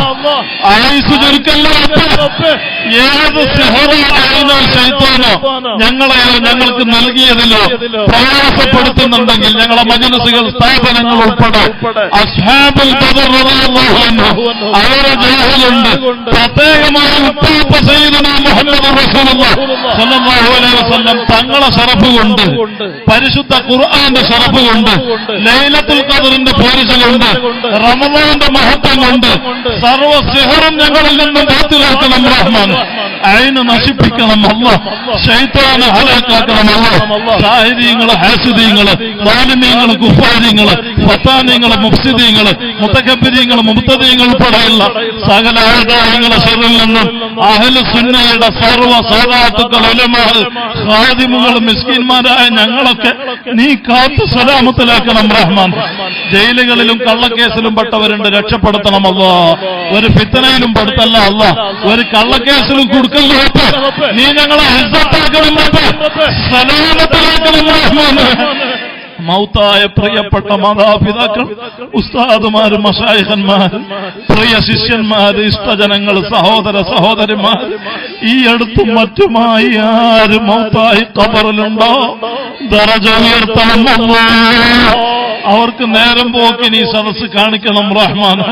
ആയുസ് ചുരുക്കല്ല റബ്ബേ. ഏത് സിഹറോ ശൈത്താനോ ഞങ്ങളെയോ ഞങ്ങൾക്ക് നൽകിയതിലോ പ്രയാസപ്പെടുത്തുന്നുണ്ടെങ്കിൽ ഞങ്ങളെ മജ്‌ലിസുകൾ സ്ഥാപനങ്ങൾ ഉൾപ്പെടെ അസ്ഹാബുൽ ബദർ റളിയല്ലാഹു അൻഹു അവരെ ജാഹിലുണ്ട്. പ്രത്യേകമായി ഉപ്പാപ്പ സയ്യിദുനാ മുഹമ്മദ് റസൂലുള്ളാഹി സ്വല്ലല്ലാഹു അലൈഹി വസല്ലം തങ്ങളെ ശറഫ് കൊണ്ട്, പരിശുദ്ധ ഖുർആന്റെ ശറഫ് കൊണ്ട്, ലൈലത്തുൽ ഖദറിന്റെ പോരിശ കൊണ്ട്, റമളാന്റെ മഹത്വം കൊണ്ട് സർവ്വ സിഹറും ഞങ്ങളിൽ നിന്ന് ബാത്തിലാക്കണം റഹ്മാൻ. അയിന് നശിപ്പിക്കണം അല്ലാഹ്. ശൈത്താനെ ഹലാക്കാക്കണം അല്ലാഹ്. സാഹിരീങ്ങള്, ഹാസിദീങ്ങള്, ളാലിമീങ്ങള്, കുഫാരീങ്ങള്, ഫത്താനീങ്ങള്, മുഫ്സിദീങ്ങള്, മുതകബ്ബിരീങ്ങള്, മുബ്തദീങ്ങൾ ഉൾപ്പെടെയുള്ള സകല ആദായങ്ങളെ ശർറിൽ നിന്നും അഹ്ലു സുന്നയുടെ സർവ്വ സാദാത്തുക്കൾ, ഉലമാഅ്, ഖാദിമുകൾ, മിസ്കീന്മാരായ ഞങ്ങളൊക്കെ നീ കാത്തു സലാമത്തിലാക്കണം റഹ്മാൻ. ജയിലുകളിലും കള്ളക്കേസിലും പെട്ടവരുണ്ട്, രക്ഷപ്പെടുത്തണം അല്ലാഹ്. ഒരു ഫിത്നയിലും പെടുത്തല്ല അല്ലാഹ്. ഒരു കള്ളക്കേസിലും കൊടുക്കല്ല. നീ ഞങ്ങളെ ഇസ്സത്താക്കണം റബ്ബേ. സലാമത്തിലാക്കണം റഹ്മാൻ. മൗത്തായ പ്രിയപ്പെട്ട മാതാപിതാക്കൾ, ഉസ്താദുമാർ, മശായിഖന്മാർ, പ്രിയ ശിഷ്യന്മാർ, ഇഷ്ടജനങ്ങൾ, സഹോദര സഹോദരിമാർ, ഈ അടുത്തും മറ്റുമായി ആര് മൗത്തായി ഖബറിലുണ്ടോ ദറജ ഉയർത്തണം അല്ലാഹ്. അവർക്ക് നേരം പോക്കി നീ സദസ്സ് കാണിക്കണം റഹ്മാന്.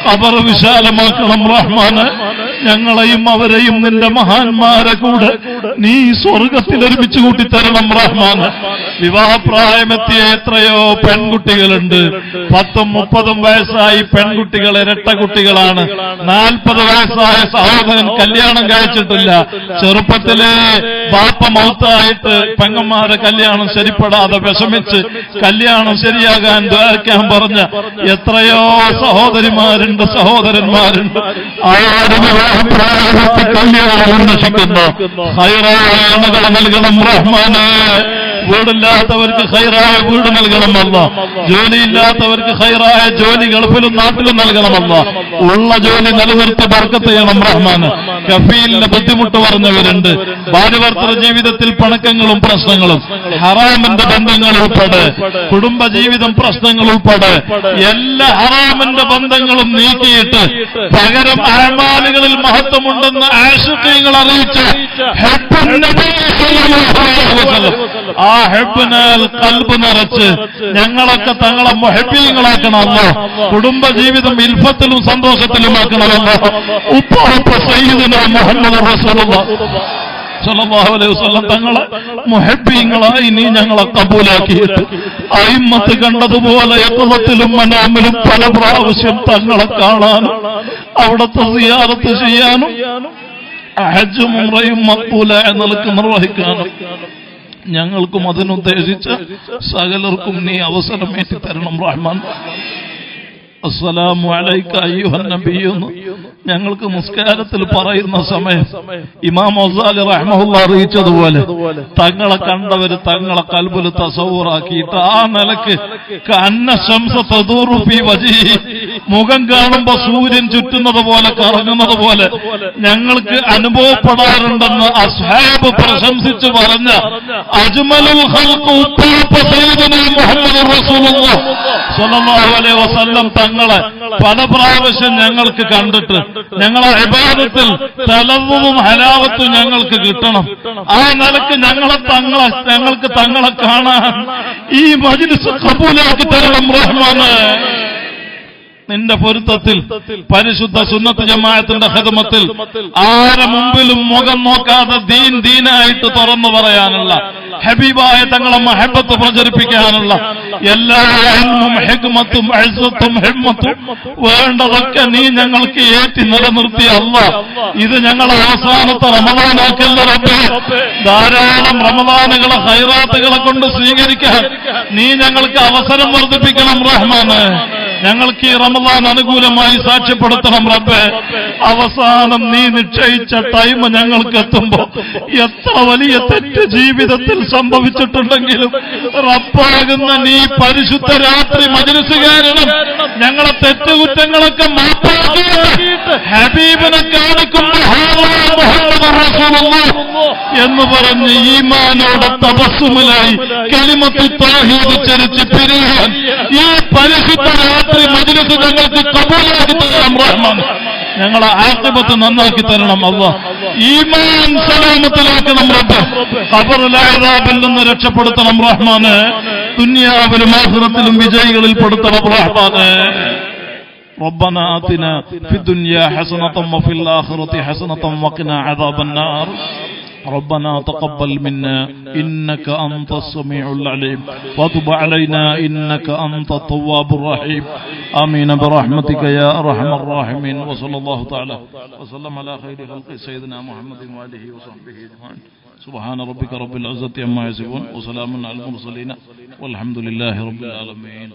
ഖബർ വിശാലമാക്കണം റഹ്മാന്. ഞങ്ങളെയും അവരെയും നിന്റെ മഹാന്മാരെ കൂടെ നീ സ്വർഗത്തിൽ ഒരുമിച്ച് കൂട്ടിത്തരണം റഹ്മാൻ. വിവാഹപ്രായമെത്തിയ എത്രയോ പെൺകുട്ടികളുണ്ട്. 10-30 വയസ്സായി പെൺകുട്ടികൾ ഇരട്ട കുട്ടികളാണ്. 40 വയസ്സായ സഹോദരൻ കല്യാണം കഴിച്ചിട്ടില്ല. ചെറുപ്പത്തിലെ ബാപ്പ മൗത്തായിട്ട് പെങ്ങന്മാരെ കല്യാണം ശരിപ്പെടാതെ വിഷമിച്ച് കല്യാണം ശരിയാകാൻ ദ്വാരക്കാൻ പറഞ്ഞ എത്രയോ സഹോദരിമാരുണ്ട്, സഹോദരന്മാരുണ്ട്. ആരും കല്യാണം അന്വേഷിക്കുന്നു. ഹൈറാണകൾ നൽകണം റഹ്മാനെ. വീടില്ലാത്തവർക്ക് ഹൈറായ വീട് നൽകണമല്ല. ജോലിയില്ലാത്തവർക്ക് ഹൈറായ ജോലി ഗൾഫിലും നാട്ടിലും നൽകണമല്ല. ഉള്ള ജോലി നിലനിർത്തി ബർക്കത്ത് ചെയ്യണം റഹ്മാന്. കഫീലിന്റെ ബുദ്ധിമുട്ട് പറഞ്ഞവരുണ്ട്. ഭാര്യഭർത്തൃ ജീവിതത്തിൽ പണക്കങ്ങളും പ്രശ്നങ്ങളും, ഹറാമിന്റെ ബന്ധങ്ങൾ ഉൾപ്പെടെ, കുടുംബജീവിതം പ്രശ്നങ്ങൾ ഉൾപ്പെടെ എല്ലാ ഹറാമിന്റെ ബന്ധങ്ങളും നീക്കിയിട്ട് പകരം അഅമാലുകളിൽ മഹത്വമുണ്ടെന്ന് ആശിഖീങ്ങൾ അറിയിച്ച് ആ ഹെബ്ബിനാൽ ഖൽബ് നിറച്ച് ഞങ്ങളൊക്കെ തങ്ങളെ മുഹബ്ബീങ്ങളാക്കണമല്ലോ. കുടുംബജീവിതം ഇൽഫത്തിലും സന്തോഷത്തിലുമാക്കണമല്ലോ. ഉപ്പ സയ്യിദുനാ മുഹമ്മദ് റസൂലുള്ളാഹി സ്വല്ലല്ലാഹു അലൈഹി വസല്ലം തങ്ങളെ മുഹബ്ബീങ്ങളായി നീ ഞങ്ങളെ കബൂലാക്കിയിട്ട് അയിമ്മത്ത് കണ്ടതുപോലെ യഖ്ളത്തിലും മനാമിലും പല പ്രാവശ്യം തങ്ങളെ കാണാനും അവിടുത്തെ സിയാറത്ത് ചെയ്യാനും ഹജ്ജും ഉംറയും മഖ്ബൂലായ നിലക്ക് നിർവഹിക്കാനും ഞങ്ങൾക്കും അതിനുദ്ദേശിച്ച് സകലർക്കും നീ അവസരമേറ്റി തരണം റഹ്മാൻ. അസ്സലാമു അലൈക അയ്യുഹൻ നബിയ്യെന്ന് ഞങ്ങൾക്ക് നിസ്കാരത്തിൽ പറയുന്ന സമയം ഇമാം ഗസാലി റഹ്മഹുല്ലാഹ് അറിയിച്ചതുപോലെ തങ്ങളെ കണ്ടവര് തങ്ങളെ ഖൽബിൽ തസവ്വുറാക്കിയിട്ട് ആ നിലക്ക് കഅന്ന ശംസ തദൂറു ഫീ വജ്ഹി, മുഖം കാണുമ്പോ സൂര്യൻ ചുറ്റുന്നത് പോലെ കറങ്ങുന്നത് പോലെ ഞങ്ങൾക്ക് അനുഭവപ്പെടാറുണ്ടെന്ന് അസ്ഹാബ് പ്രശംസിച്ചു പറഞ്ഞ അജ്മലുൽ ഖൽഖ് ഉപ്പാപ്പ സയ്യിദുനാ മുഹമ്മദ് റസൂലുള്ളാഹി സ്വല്ലല്ലാഹു അലൈഹി വസല്ലം തങ്ങളെ പല പ്രാവശ്യം ഞങ്ങൾക്ക് കണ്ടിട്ട് ഞങ്ങളെ ഇബാദത്തിൽ തലവ്വും ഹലാവത്തും ഞങ്ങൾക്ക് കിട്ടണം. ആ നിലക്ക് ഞങ്ങൾക്ക് തങ്ങളെ കാണാൻ ഈ മജ്ലിസ് ഖബൂലാക്കി തരണം റഹ്മാനെ. നിന്റെ പൊരുത്തത്തിൽ പരിശുദ്ധ സുന്നത്ത് ജമാഅത്തിന്റെ ഖിദ്മത്തിൽ ആരെ മുമ്പിലും മുഖം നോക്കാതെ ദീനായിട്ട് തുറന്നു പറയാനുള്ള ഹബീബായ തങ്ങളെ മഹബത്ത് പ്രചരിപ്പിക്കാനുള്ള എല്ലാ ഇൽമും ഹിക്മത്തും ഇസ്സത്തും ഹിമ്മത്തും വേണ്ടതൊക്കെ നീ ഞങ്ങൾക്ക് ഏറ്റി നിലനിർത്തിയ അല്ലാഹ് ഇത് ഞങ്ങളെ അവസാനത്തെ റമദാനാക്കല്ല റബ്ബേ. ധാരാളം റമദാനുകളെ ഖൈറാത്തുകളെ കൊണ്ട് സ്വീകരിക്കാൻ നീ ഞങ്ങൾക്ക് അവസരം വർദ്ധിപ്പിക്കണം റഹ്മാനെ. ഞങ്ങൾക്ക് ഈ റമദാൻ അനുകൂലമായി സാക്ഷ്യപ്പെടുത്തണം റബ്ബേ. അവസാനം നീ നിശ്ചയിച്ച ടൈം ഞങ്ങൾക്ക് എത്തുമ്പോ എത്ര വലിയ തെറ്റ് ജീവിതത്തിൽ സംഭവിച്ചിട്ടുണ്ടെങ്കിലും റബ്ബാകുന്ന നീ പരിശുദ്ധ രാത്രി മജ്‌ലിസ് കാരണം ഞങ്ങളെ തെറ്റുകുറ്റങ്ങളൊക്കെ മാപ്പാക്കിയിട്ട് ഹബീബിനെ കാണിക്കുമ്പോൾ എന്ന് പറഞ്ഞ് ഈമാനോടെ തബസ്സുമിലായി കലിമത്തു തൗഹീദ് ചരിച്ച് പിരിയാൻ ഈ പരിശുദ്ധ രാത്രി മജ്‌ലിസ് ഞങ്ങൾക്ക് കബൂലാക്കി തരണം റഹ്മാൻ. ഞങ്ങളെ ആഖിബത്ത് നന്നാക്കി തരണം അല്ലാഹ്. ഈമാൻ സലാമത്തിലാക്കണം റബ്ബ്. ഖബറിലെ അദാബിൽ നിന്ന് രക്ഷപ്പെടുത്തണം റഹ്മാനെ. ദുനിയാവിലും ആഖിറത്തിലും വിജയികളിൽ പെടുത്തണം റഹ്മാനെ. ربنا آتنا في الدنيا حسنة وفي الآخرة حسنة وقنا عذاب النار. ربنا تقبل منا إنك أنت السميع العليم وتب علينا إنك أنت التواب الرحيم. آمين برحمتك يا أرحم الراحمين. وصلى الله تعالى وسلم على خير خلق سيدنا محمد وآله وصحبه أجمعين. سبحان ربك رب العزة عما يصفون وسلام على المرسلين والحمد لله رب العالمين.